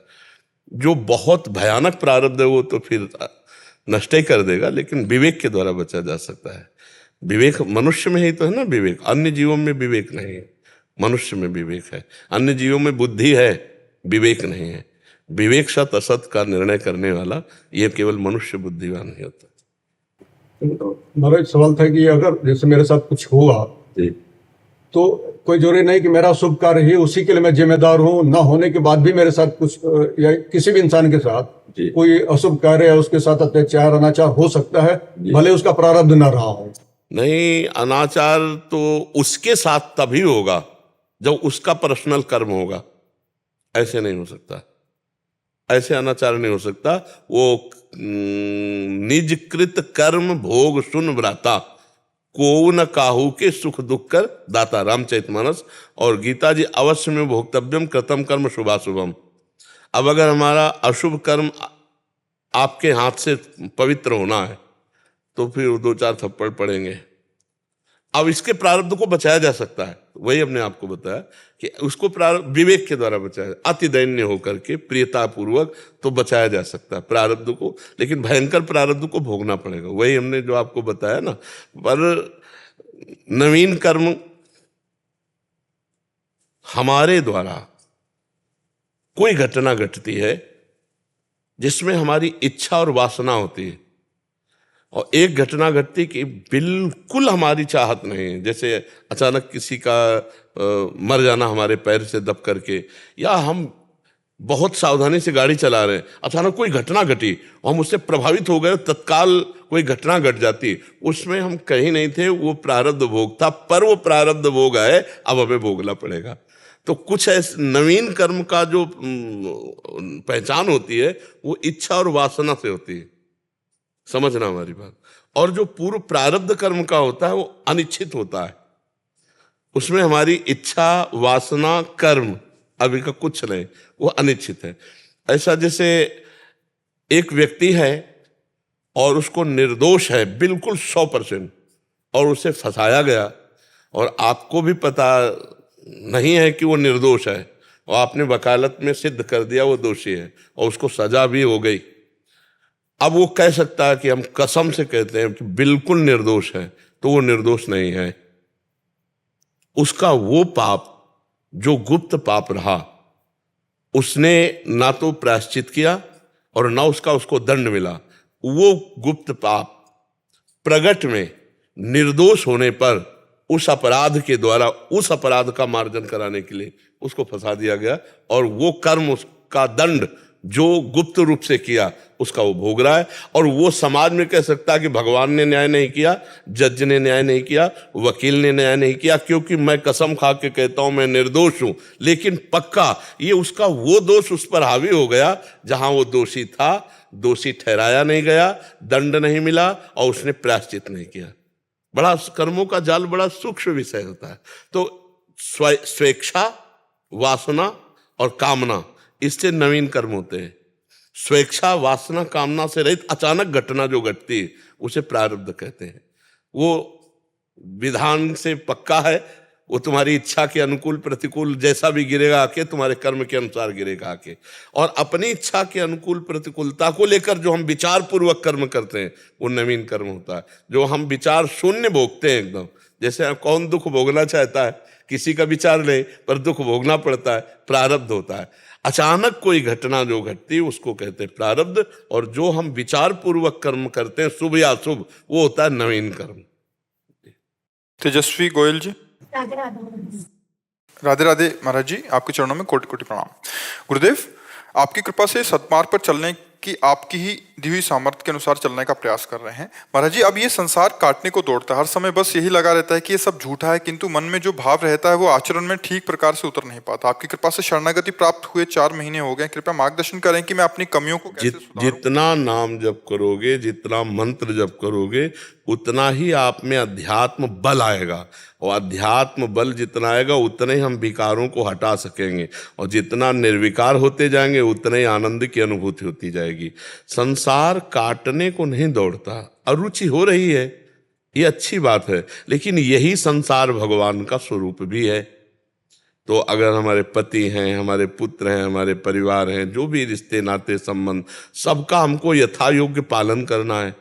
जो बहुत भयानक प्रारब्ध है वो तो फिर नष्ट ही कर देगा, लेकिन विवेक के द्वारा बचा जा सकता है। विवेक मनुष्य में ही तो है ना विवेक, अन्य जीवों में विवेक नहीं है, मनुष्य में विवेक है। अन्य जीवों में बुद्धि है, विवेक नहीं है। विवेक सत असत का निर्णय करने वाला ये केवल मनुष्य बुद्धिवान ही होता है। मेरा एक सवाल था कि अगर जैसे मेरे साथ कुछ हुआ तो कोई जरूरी नहीं कि मेरा शुभ कार्य ही उसी के लिए मैं जिम्मेदार हूँ, ना होने के बाद भी मेरे साथ कुछ या किसी भी इंसान के साथ कोई अशुभ कार्य या उसके साथ अत्याचार अनाचार हो सकता है, भले उसका प्रारब्ध न रहा हो। नहीं, अनाचार तो उसके साथ तभी होगा जब उसका पर्सनल कर्म होगा। ऐसे नहीं हो सकता, ऐसे अनाचार नहीं हो सकता। वो निजकृत कर्म भोग सुन व्राता, को न काहू के सुख दुख कर दाता, रामचरितमानस। और गीता जी, अवश्य में भोक्तव्यम कृतम कर्म शुभाशुभम। अब अगर हमारा अशुभ कर्म आपके हाथ से पवित्र होना है तो फिर 2-4 थप्पड़ पड़ेंगे। अब इसके प्रारब्ध को बचाया जा सकता है, वही हमने आपको बताया कि उसको प्रारब्ध विवेक के द्वारा बचाया, अति दैन्य होकर के प्रियता पूर्वक तो बचाया जा सकता है प्रारब्ध को, लेकिन भयंकर प्रारब्ध को भोगना पड़ेगा। वही हमने जो आपको बताया ना। पर नवीन कर्म हमारे द्वारा कोई घटना घटती है जिसमें हमारी इच्छा और वासना होती है, और एक घटना घटती कि बिल्कुल हमारी चाहत नहीं है, जैसे अचानक किसी का मर जाना हमारे पैर से दब करके, या हम बहुत सावधानी से गाड़ी चला रहे हैं, अचानक कोई घटना घटी और हम उससे प्रभावित हो गए, तत्काल कोई घटना घट जाती, उसमें हम कहीं नहीं थे, वो प्रारब्ध भोग था, पर वो प्रारब्ध भोग है, अब हमें भोगना पड़ेगा। तो कुछ ऐसे नवीन कर्म का जो पहचान होती है वो इच्छा और वासना से होती है, समझना हमारी बात। और जो पूर्व प्रारब्ध कर्म का होता है वो अनिश्चित होता है, उसमें हमारी इच्छा वासना कर्म अभी का कुछ नहीं, वो अनिश्चित है। ऐसा जैसे एक व्यक्ति है और उसको निर्दोष है बिल्कुल 100%, और उसे फंसाया गया और आपको भी पता नहीं है कि वो निर्दोष है, और आपने वकालत में सिद्ध कर दिया वो दोषी है और उसको सजा भी हो गई। अब वो कह सकता है कि हम कसम से कहते हैं कि बिल्कुल निर्दोष है, तो वो निर्दोष नहीं है। उसका वो पाप जो गुप्त पाप रहा, उसने ना तो प्रायश्चित किया और ना उसको दंड मिला। वो गुप्त पाप प्रगट में निर्दोष होने पर उस अपराध के द्वारा उस अपराध का मार्जन कराने के लिए उसको फंसा दिया गया, और वो कर्म उसका दंड जो गुप्त रूप से किया उसका वो भोग रहा है। और वो समाज में कह सकता है कि भगवान ने न्याय नहीं किया, जज ने न्याय नहीं किया, वकील ने न्याय नहीं किया, क्योंकि मैं कसम खा के कहता हूं मैं निर्दोष हूं, लेकिन पक्का ये उसका वो दोष उस पर हावी हो गया जहां वो दोषी था, दोषी ठहराया नहीं गया, दंड नहीं मिला और उसने प्रायश्चित नहीं किया। बड़ा कर्मों का जाल बड़ा सूक्ष्म विषय होता है। तो स्वेच्छा, वासना और कामना, इससे नवीन कर्म होते हैं। स्वेच्छा, वासना, कामना से रहित अचानक घटना जो घटती है उसे प्रारब्ध कहते हैं। वो विधान से पक्का है, वो तुम्हारी इच्छा के अनुकूल प्रतिकूल जैसा भी गिरेगा आके, तुम्हारे कर्म के अनुसार गिरेगा आके। और अपनी इच्छा के अनुकूल प्रतिकूलता को लेकर जो हम विचार पूर्वक कर्म करते हैं वो नवीन कर्म होता है। जो हम विचार शून्य भोगते हैं एकदम, जैसे कौन दुख भोगना चाहता है, किसी का विचार नहीं पर दुख भोगना पड़ता है, प्रारब्ध होता है। अचानक कोई घटना जो घटती है उसको कहते हैं प्रारब्ध, और जो हम विचार पूर्वक कर्म करते हैं शुभ या अशुभ, वो होता है नवीन कर्म। तेजस्वी गोयल जी। राधे राधे महाराज जी, आपके चरणों में कोटि कोटि प्रणाम। गुरुदेव, आपकी कृपा से सत्मार्ग पर चलने की आपकी ही दी हुई सामर्थ्य के अनुसार चलने का प्रयास कर रहे हैं। महाराज जी, अब ये संसार काटने को दौड़ता है, हर समय बस यही लगा रहता है कि ये सब झूठा है, किंतु मन में जो भाव रहता है वो आचरण में ठीक प्रकार से उतर नहीं पाता। आपकी कृपा से शरणागति प्राप्त हुए 4 महीने हो गए, कृपया मार्गदर्शन करें कि मैं अपनी कमियों को कैसे सुधारूं। जितना नाम जप करोगे, जितना मंत्र जप करोगे, उतना ही आप में अध्यात्म बल आएगा, और अध्यात्म बल जितना आएगा उतने ही हम विकारों को हटा सकेंगे, और जितना निर्विकार होते जाएंगे उतने ही आनंद की अनुभूति होती जाएगी। संसार काटने को नहीं दौड़ता, अरुचि हो रही है, ये अच्छी बात है, लेकिन यही संसार भगवान का स्वरूप भी है। तो अगर हमारे पति हैं, हमारे पुत्र हैं, हमारे परिवार हैं, जो भी रिश्ते नाते संबंध, सबका हमको यथा योग्य पालन करना है।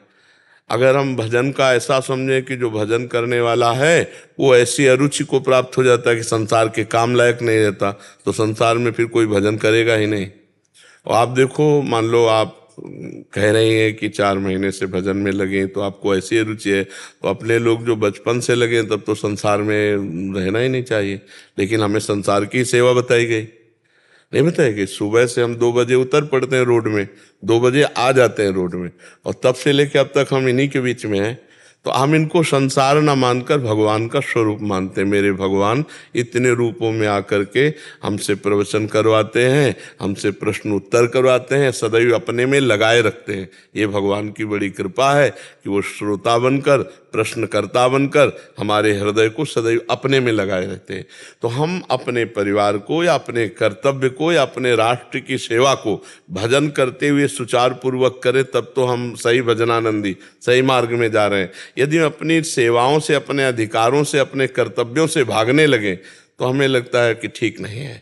अगर हम भजन का ऐसा समझें कि जो भजन करने वाला है वो ऐसी अरुचि को प्राप्त हो जाता है कि संसार के काम लायक नहीं रहता, तो संसार में फिर कोई भजन करेगा ही नहीं। और आप देखो, मान लो आप कह रही हैं कि 4 महीने से भजन में लगे, तो आपको ऐसी रुचि है, तो अपने लोग जो बचपन से लगे तब तो संसार में रहना ही नहीं चाहिए, लेकिन हमें संसार की सेवा बताई गई, नहीं बताई गई। सुबह से हम 2 बजे उतर पड़ते हैं रोड में, 2 बजे आ जाते हैं रोड में, और तब से लेकर अब तक हम इन्हीं के बीच में हैं। तो हम इनको संसार ना मानकर भगवान का स्वरूप मानते हैं। मेरे भगवान इतने रूपों में आकर के हमसे प्रवचन करवाते हैं, हमसे प्रश्न उत्तर करवाते हैं, सदैव अपने में लगाए रखते हैं। ये भगवान की बड़ी कृपा है कि वो श्रोता बनकर, प्रश्नकर्ता बनकर हमारे हृदय को सदैव अपने में लगाए रहते हैं। तो हम अपने परिवार को या अपने कर्तव्य को या अपने राष्ट्र की सेवा को भजन करते हुए सुचारू पूर्वक करें, तब तो हम सही भजनानंदी, सही मार्ग में जा रहे हैं। यदि हम अपनी सेवाओं से, अपने अधिकारों से, अपने कर्तव्यों से भागने लगे तो हमें लगता है कि ठीक नहीं है।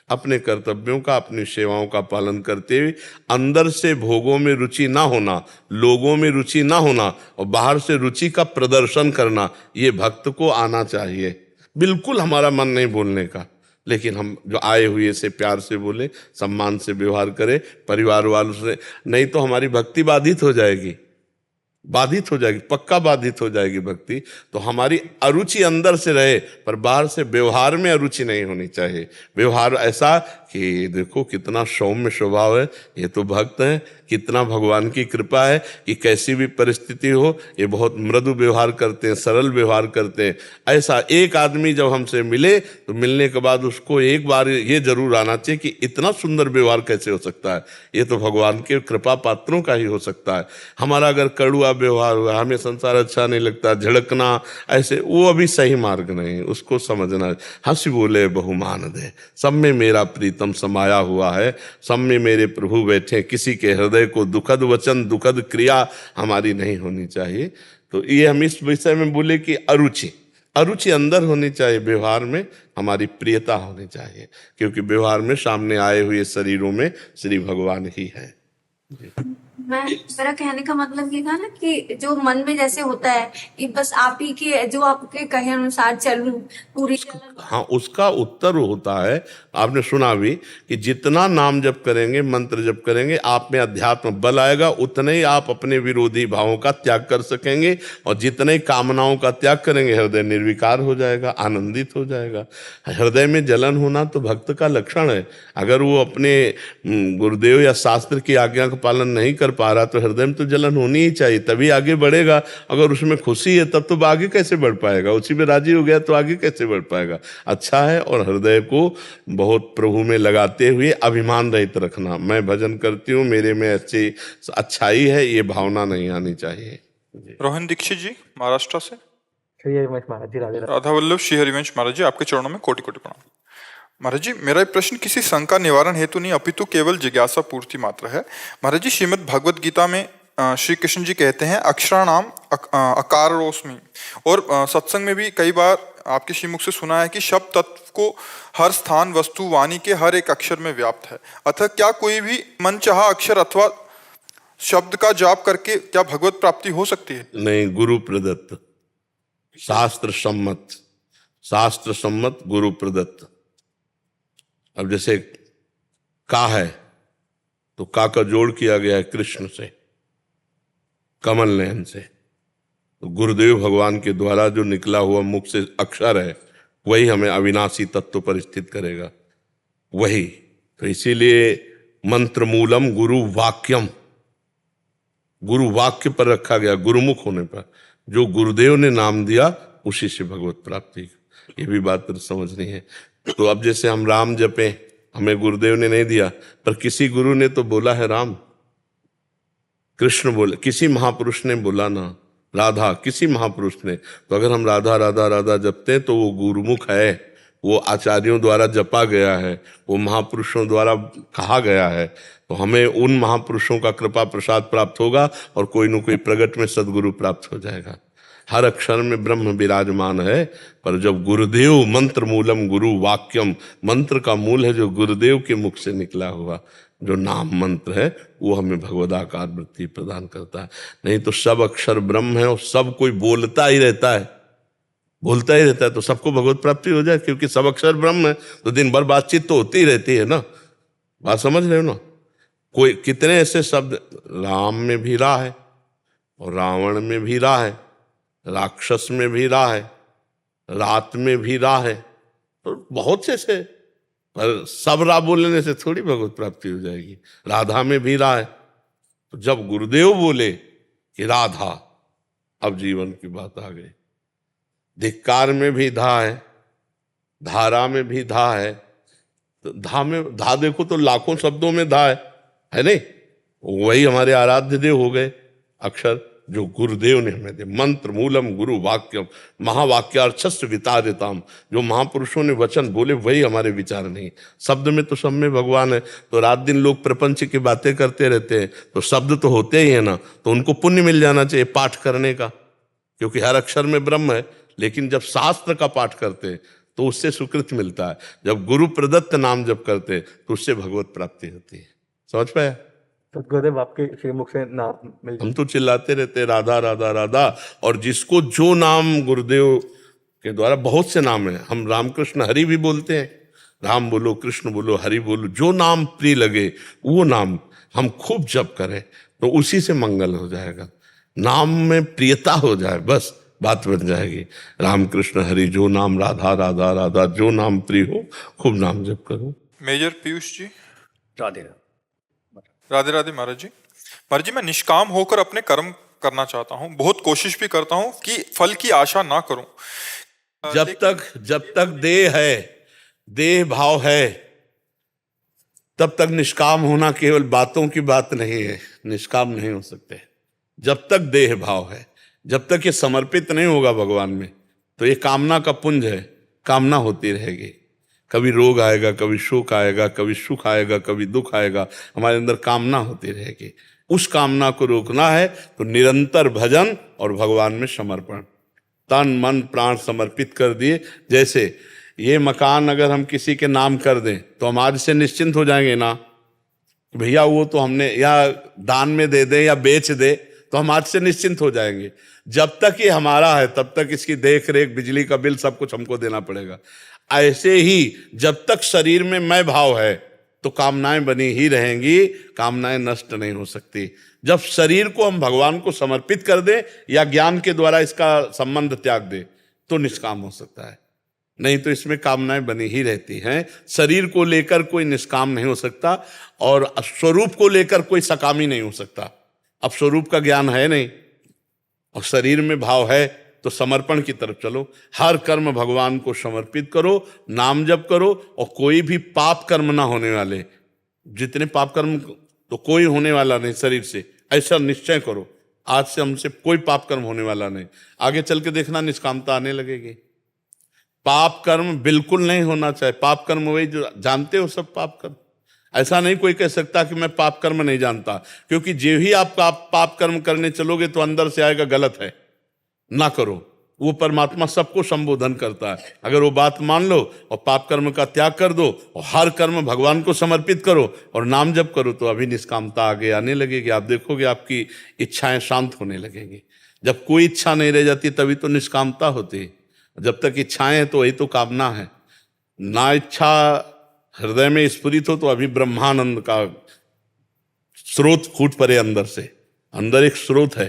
अपने कर्तव्यों का, अपनी सेवाओं का पालन करते हुए अंदर से भोगों में रुचि ना होना, लोगों में रुचि ना होना और बाहर से रुचि का प्रदर्शन करना, ये भक्त को आना चाहिए। बिल्कुल हमारा मन नहीं बोलने का, लेकिन हम जो आए हुए से प्यार से बोले, सम्मान से व्यवहार करें परिवार वालों से, नहीं तो हमारी भक्ति बाधित हो जाएगी। बाधित हो जाएगी, पक्का बाधित हो जाएगी भक्ति। तो हमारी अरुचि अंदर से रहे पर बाहर से व्यवहार में अरुचि नहीं होनी चाहिए। व्यवहार ऐसा कि देखो कितना सौम्य स्वभाव है, ये तो भक्त है, कितना भगवान की कृपा है कि कैसी भी परिस्थिति हो ये बहुत मृदु व्यवहार करते हैं, सरल व्यवहार करते हैं। ऐसा एक आदमी जब हमसे मिले तो मिलने के बाद उसको एक बार ये जरूर आना चाहिए कि इतना सुंदर व्यवहार कैसे हो सकता है, ये तो भगवान के कृपा पात्रों का ही हो सकता है। हमारा अगर कड़ुआ व्यवहार हुआ, हमें संसार अच्छा नहीं लगता, झड़कना ऐसे, वो अभी सही मार्ग नहीं, उसको समझना। हंस बोले बहुमान दे, सब में मेरा प्रीतम समाया हुआ है, सब में मेरे प्रभु बैठे, किसी के हृदय को दुखद वचन दुखद क्रिया हमारी नहीं होनी चाहिए। तो ये हम इस विषय में बोले कि अरुचि अंदर होनी चाहिए, व्यवहार में हमारी प्रियता होनी चाहिए, क्योंकि व्यवहार में सामने आए हुए शरीरों में श्री भगवान ही है। मेरा कहने का मतलब ये था ना कि जो मन में जैसे होता है कि बस आप ही के जो आपके कहे अनुसार चलूं पूरी चलन। हाँ, उसका उत्तर होता है, आपने सुना भी कि जितना नाम जप करेंगे, मंत्र जप करेंगे, आप में अध्यात्म बल आएगा, उतने ही आप अपने विरोधी भावों का त्याग कर सकेंगे, और जितने ही कामनाओं का त्याग करेंगे हृदय निर्विकार हो जाएगा, आनंदित हो जाएगा। हृदय में जलन होना तो भक्त का लक्षण है। अगर वो अपने गुरुदेव या शास्त्र की आज्ञा का पालन नहीं कर पा रहा तो हृदय में तो जलन होनी ही चाहिए, तभी आगे बढ़ेगा। अगर उसमें खुशी है तब तो आगे कैसे बढ़ पाएगा, उसी में राजी हो गया तो आगे कैसे बढ़ पाएगा। अच्छा है, और हृदय को बहुत प्रभु में लगाते हुए अभिमान रहित रखना, मैं भजन करती हूँ, मेरे में अच्छी अच्छाई है, ये भावना नहीं आनी चाहिए। रोहन दीक्षित जी महाराष्ट्र से। श्री हरिवंश महाराज जी, राधे राधे। राधा वल्लभ श्री हरिवंश महाराज जी, आपके चरणों में कोटि कोटि प्रणाम। महाराज जी, मेरा ये प्रश्न किसी शंका निवारण हेतु नहीं अपितु केवल जिज्ञासा पूर्ति मात्र है। महाराज जी, श्रीमद् भगवद गीता में श्री कृष्ण जी कहते हैं अक्षराणाम अकारोस्मि, और सत्संग में भी कई बार आपके श्रीमुख से सुना है कि शब्द तत्व को हर स्थान वस्तु वाणी के हर एक अक्षर में व्याप्त है। अतः क्या कोई भी मनचाहा अक्षर अथवा शब्द का जाप करके क्या भगवत प्राप्ति हो सकती है? नहीं, गुरु प्रदत्त, शास्त्र सम्मत गुरु प्रदत्त। अब जैसे का है तो का जोड़ किया गया है कृष्ण से, कमल नयन से। तो गुरुदेव भगवान के द्वारा जो निकला हुआ मुख से अक्षर है वही हमें अविनाशी तत्व पर स्थित करेगा, वही। तो इसीलिए मंत्र मूलम गुरु वाक्यम, गुरु वाक्य पर रखा गया, गुरुमुख होने पर जो गुरुदेव ने नाम दिया उसी से भगवत प्राप्ति। ये भी बात समझनी है। तो अब जैसे हम राम जपे, हमें गुरुदेव ने नहीं दिया, पर किसी गुरु ने तो बोला है राम, कृष्ण बोले, किसी महापुरुष ने बोला ना, राधा किसी महापुरुष ने। तो अगर हम राधा राधा राधा जपते हैं तो वो गुरुमुख है, वो आचार्यों द्वारा जपा गया है, वो महापुरुषों द्वारा कहा गया है। तो हमें उन महापुरुषों का कृपा प्रसाद प्राप्त होगा और कोई न कोई प्रगट में सदगुरु प्राप्त हो जाएगा। हर अक्षर में ब्रह्म विराजमान है, पर जब गुरुदेव, मंत्र मूलम गुरु वाक्यम, मंत्र का मूल है जो गुरुदेव के मुख से निकला हुआ जो नाम मंत्र है, वो हमें भगवदाकार वृत्ति प्रदान करता है। नहीं तो सब अक्षर ब्रह्म है और सब कोई बोलता ही रहता है, तो सबको भगवत प्राप्ति हो जाए, क्योंकि सब अक्षर ब्रह्म है। तो दिन भर बातचीत तो होती ही रहती है ना, बात समझ रहे हो ना। कोई कितने ऐसे शब्द, राम में भी रा है और रावण में भी रा है, राक्षस में भी रा है, रात में भी रा है, तो बहुत से पर सब रा बोलने से थोड़ी भगवत प्राप्ति हो जाएगी। राधा में भी रा है, तो जब गुरुदेव बोले कि राधा, अब जीवन की बात आ गई। धिक्कार में भी धा है, धारा में भी धा है। तो धा देखो तो लाखों शब्दों में धा है नहीं? वही हमारे आराध्य देव हो गए अक्षर जो गुरुदेव ने हमें दे। मंत्र मूलम गुरु वाक्यम महावाक्यार्थस्य वितारिताम, जो महापुरुषों ने वचन बोले वही हमारे विचार नहीं। शब्द में तो सब में भगवान है। तो रात दिन लोग प्रपंच की बातें करते रहते हैं, तो शब्द तो होते ही है ना, तो उनको पुण्य मिल जाना चाहिए पाठ करने का, क्योंकि हर अक्षर में ब्रह्म है। लेकिन जब शास्त्र का पाठ करते तो उससे सुकृत मिलता है, जब गुरु प्रदत्त नाम जप करते तो उससे भगवत प्राप्ति होती है। समझ पाया? तो गुरुदेव आपके श्रीमुख से नाम मिल, हम तो चिल्लाते रहते राधा राधा राधा, और जिसको जो नाम गुरुदेव के द्वारा, बहुत से नाम है, हम रामकृष्ण हरि भी बोलते हैं, राम बोलो कृष्ण बोलो हरि बोलो, जो नाम प्रिय लगे वो नाम हम खूब जप करें तो उसी से मंगल हो जाएगा। नाम में प्रियता हो जाए, बस बात बन जाएगी। रामकृष्ण हरि, जो नाम राधा राधा राधा, जो नाम प्रिय हो, खूब नाम जप करो। मेजर पीयूष जी। राधे राधे राधे महाराज जी। महाराज जी, मैं निष्काम होकर अपने कर्म करना चाहता हूँ, बहुत कोशिश भी करता हूँ कि फल की आशा ना करूं। जब तक देह है, देह भाव है, तब तक निष्काम होना केवल बातों की बात नहीं है, निष्काम नहीं हो सकते। जब तक देह भाव है, जब तक ये समर्पित नहीं होगा भगवान में, तो ये कामना का पुंज है, कामना होती रहेगी। कभी रोग आएगा, कभी शोक आएगा, कभी सुख आएगा, कभी दुख आएगा, हमारे अंदर कामना होती रहेगी। उस कामना को रोकना है तो निरंतर भजन और भगवान में समर्पण, तन मन प्राण समर्पित कर दिए। जैसे ये मकान अगर हम किसी के नाम कर दें तो हम आज से निश्चिंत हो जाएंगे ना, भैया वो तो हमने, या दान में दे दे या बेच दे तो हम आज से निश्चिंत हो जाएंगे। जब तक ये हमारा है तब तक इसकी देख रेख, बिजली का बिल, सब कुछ हमको देना पड़ेगा। ऐसे ही जब तक शरीर में मैं भाव है तो कामनाएं बनी ही रहेंगी, कामनाएं नष्ट नहीं हो सकती। जब शरीर को हम भगवान को समर्पित कर दें या ज्ञान के द्वारा इसका संबंध त्याग दे तो निष्काम हो सकता है, नहीं तो इसमें कामनाएं बनी ही रहती हैं। शरीर को लेकर कोई निष्काम नहीं हो सकता और स्वरूप को लेकर कोई सकामी नहीं हो सकता। अब स्वरूप का ज्ञान है नहीं और शरीर में भाव है तो समर्पण की तरफ चलो। हर कर्म भगवान को समर्पित करो, नाम जप करो और कोई भी पाप कर्म ना होने वाले, जितने पाप कर्म तो कोई होने वाला नहीं शरीर से, ऐसा निश्चय करो। आज से हमसे कोई पाप कर्म होने वाला नहीं। आगे चल के देखना निष्कामता आने लगेगी। पाप कर्म बिल्कुल नहीं होना चाहिए। पाप कर्म वही जो जानते हो सब पाप कर्म। ऐसा नहीं कोई कह सकता कि मैं पाप कर्म नहीं जानता, क्योंकि जो ही आप पाप कर्म करने चलोगे तो अंदर से आएगा गलत है, ना करो। वो परमात्मा सबको संबोधन करता है। अगर वो बात मान लो और पाप कर्म का त्याग कर दो और हर कर्म भगवान को समर्पित करो और नाम जप करो तो अभी निष्कामता आगे आने लगेगी। आप देखोगे आपकी इच्छाएं शांत होने लगेंगी। जब कोई इच्छा नहीं रह जाती तभी तो निष्कामता होती है। जब तक इच्छाएं हैं तो वही तो कामना है। ना इच्छा हृदय में स्फुरित हो तो अभी ब्रह्मानंद का स्रोत फूट पड़े अंदर से। अंदर एक स्रोत है,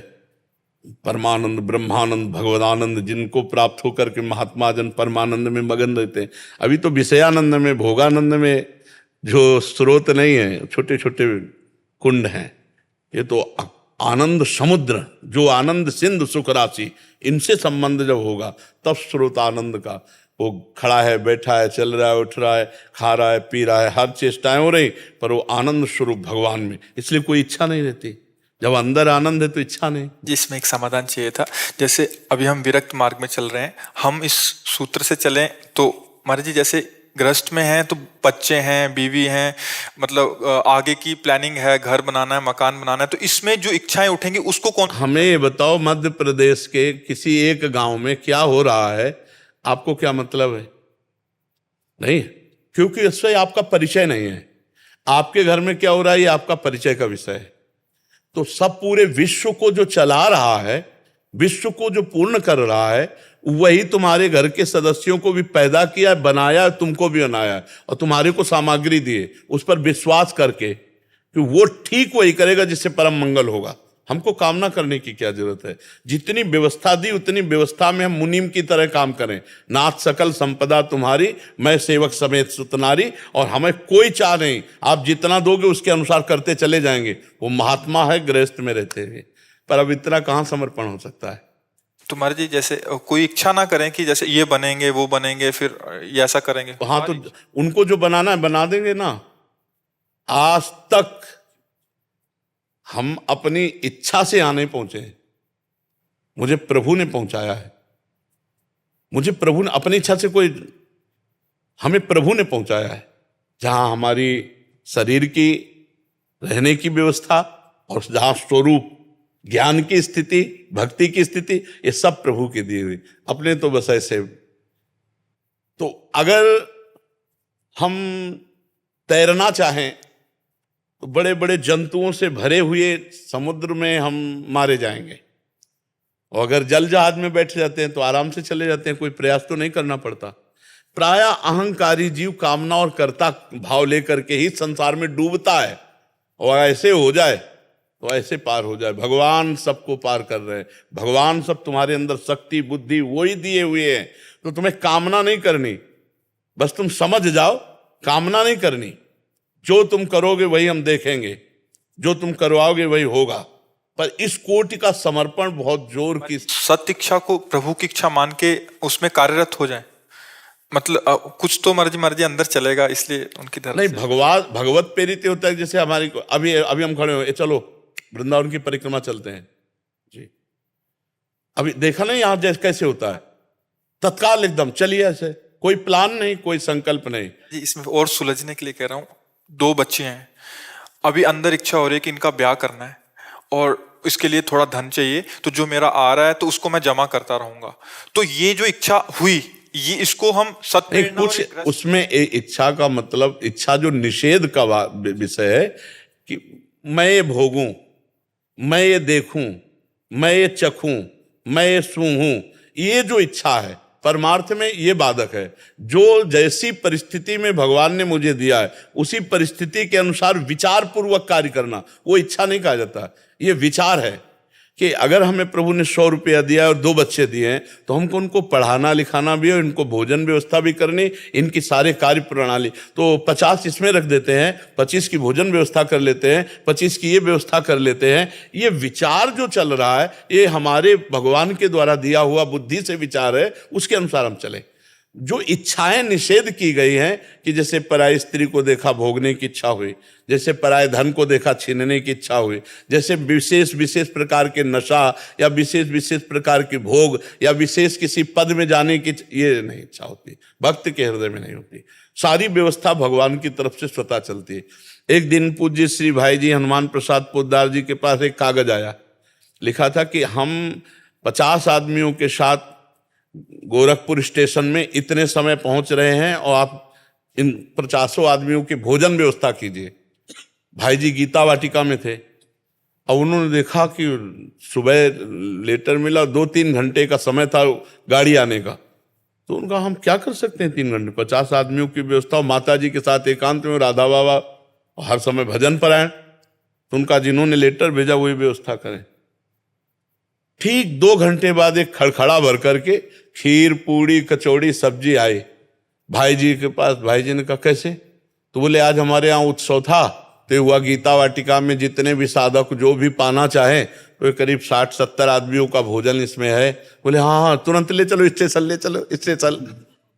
परमानंद, ब्रह्मानंद, भगवदानंद, जिनको प्राप्त होकर के महात्मा जन परमानंद में मगन रहते हैं। अभी तो विषयानंद में, भोगानंद में जो स्रोत नहीं है, छोटे छोटे कुंड हैं। ये तो आनंद समुद्र, जो आनंद सिंधु सुख राशि, इनसे संबंध जब होगा तब स्रोत आनंद का। वो खड़ा है, बैठा है, चल रहा है, उठ रहा है, खा रहा है, पी रहा है, हर चेष्टाएं हो रही, पर वो आनंद स्वरूप भगवान में, इसलिए कोई इच्छा नहीं रहती। जब अंदर आनंद है तो इच्छा नहीं। जिसमें एक समाधान चाहिए था। जैसे अभी हम विरक्त मार्ग में चल रहे हैं, हम इस सूत्र से चलें तो महाराज जी जैसे गृहस्थ में हैं तो बच्चे हैं, बीवी हैं, मतलब आगे की प्लानिंग है, घर बनाना है, मकान बनाना है, तो इसमें जो इच्छाएं उठेंगी उसको कौन। हमें ये बताओ, मध्य प्रदेश के किसी एक गांव में क्या हो रहा है, आपको क्या मतलब है? नहीं, क्योंकि इससे आपका परिचय नहीं है। आपके घर में क्या हो रहा है ये आपका परिचय का विषय है। तो सब पूरे विश्व को जो चला रहा है, विश्व को जो पूर्ण कर रहा है, वही तुम्हारे घर के सदस्यों को भी पैदा किया, बनाया, तुमको भी बनाया और तुम्हारे को सामग्री दिए, उस पर विश्वास करके कि वो ठीक वही करेगा जिससे परम मंगल होगा। हमको कामना करने की क्या जरूरत है? जितनी व्यवस्था दी उतनी व्यवस्था में हम मुनीम की तरह काम करें। नाथ सकल संपदा तुम्हारी, मैं सेवक समेत सुतनारी, और हमें कोई चाह नहीं। आप जितना दोगे उसके अनुसार करते चले जाएंगे। वो महात्मा है गृहस्थ में रहते हुए, पर अब इतना कहाँ समर्पण हो सकता है? तुम्हारे जी जैसे कोई इच्छा ना करें कि जैसे ये बनेंगे वो बनेंगे फिर ये ऐसा करेंगे। हाँ, तो उनको जो बनाना है बना देंगे ना। आज तक हम अपनी इच्छा से यहाँ नहीं पहुंचे, मुझे प्रभु ने पहुंचाया है। मुझे प्रभु ने अपनी इच्छा से कोई, हमें प्रभु ने पहुंचाया है। जहां हमारी शरीर की रहने की व्यवस्था और जहां स्वरूप ज्ञान की स्थिति, भक्ति की स्थिति, ये सब प्रभु की दी हुई। अपने तो बस ऐसे। तो अगर हम तैरना चाहें तो बड़े बड़े जंतुओं से भरे हुए समुद्र में हम मारे जाएंगे, और अगर जल जहाज में बैठ जाते हैं तो आराम से चले जाते हैं, कोई प्रयास तो नहीं करना पड़ता। प्रायः अहंकारी जीव कामना और कर्ता भाव लेकर के ही संसार में डूबता है। और ऐसे हो जाए तो ऐसे पार हो जाए। भगवान सबको पार कर रहे हैं, भगवान सब तुम्हारे अंदर शक्ति बुद्धि वही दिए हुए हैं। तो तुम्हें कामना नहीं करनी, बस तुम समझ जाओ, कामना नहीं करनी। जो तुम करोगे वही हम देखेंगे, जो तुम करवाओगे वही होगा। पर इस कोटि का समर्पण बहुत जोर की, सत्य इच्छा को प्रभु की इच्छा मान के उसमें कार्यरत हो जाए, मतलब कुछ तो मर्जी अंदर चलेगा, इसलिए उनकी तरफ नहीं, से। भगवत प्रेरित होता है। जैसे हमारी अभी हम खड़े हुए, चलो वृंदावन की परिक्रमा चलते हैं जी। अभी देखा नहीं यहाँ जैसे कैसे होता है, तत्काल एकदम चलिए, ऐसे कोई प्लान नहीं, कोई संकल्प नहीं जी। इसमें और सुलझने के लिए कह रहा हूँ, 2 बच्चे हैं, अभी अंदर इच्छा हो रही है कि इनका ब्याह करना है और इसके लिए थोड़ा धन चाहिए, तो जो मेरा आ रहा है तो उसको मैं जमा करता रहूंगा। तो ये जो इच्छा हुई, ये इसको हम सत्य कुछ उसमें इच्छा का मतलब, इच्छा जो निषेध का विषय है कि मैं ये भोगूं, मैं ये देखूं, मैं ये चखूं, मैं ये सूंघूं, ये जो इच्छा है परमार्थ में ये बाधक है। जो जैसी परिस्थिति में भगवान ने मुझे दिया है उसी परिस्थिति के अनुसार विचार पूर्वक कार्य करना, वो इच्छा नहीं कहा जाता, ये विचार है। कि अगर हमें प्रभु ने 100 रुपया दिया और 2 बच्चे दिए हैं तो हमको उनको पढ़ाना लिखाना भी और इनको भोजन व्यवस्था भी करनी, इनकी सारे कार्य प्रणाली, तो 50 इसमें रख देते हैं, 25 की भोजन व्यवस्था कर लेते हैं, 25 की ये व्यवस्था कर लेते हैं। ये विचार जो चल रहा है ये हमारे भगवान के द्वारा दिया हुआ बुद्धि से विचार है, उसके अनुसार हम चले। जो इच्छाएं निषेध की गई हैं कि जैसे पराई स्त्री को देखा भोगने की इच्छा हुई, जैसे पराये धन को देखा छीनने की इच्छा हुई, जैसे विशेष विशेष प्रकार के नशा या विशेष विशेष प्रकार के भोग या विशेष किसी पद में जाने की, ये नहीं इच्छा होती, भक्त के हृदय में नहीं होती। सारी व्यवस्था भगवान की तरफ से स्वतः चलती है। एक दिन पूज्य श्री भाई जी हनुमान प्रसाद पोद्दार जी के पास एक कागज आया, लिखा था कि हम 50 आदमियों के साथ गोरखपुर स्टेशन में इतने समय पहुंच रहे हैं और आप इन 50 आदमियों की भोजन व्यवस्था कीजिए। भाई जी गीता वाटिका में थे और उन्होंने देखा कि सुबह लेटर मिला, 2-3 घंटे का समय था गाड़ी आने का, तो उनका हम क्या कर सकते हैं 3 घंटे, 50 आदमियों की व्यवस्था, माता जी के साथ एकांत में राधा बाबा हर समय भजन परायण, तो उनका जिन्होंने लेटर भेजा वही व्यवस्था करें। ठीक 2 घंटे बाद एक खड़खड़ा भर करके खीर पूड़ी कचौड़ी सब्जी आई भाई जी के पास। भाई जी ने कहा कैसे? तो बोले आज हमारे यहाँ उत्सव था, तो हुआ गीता वाटिका में जितने भी साधक जो भी पाना चाहे तो करीब 60-70 आदमियों का भोजन इसमें है। बोले हाँ हाँ तुरंत ले चलो स्टेशन, ले चलो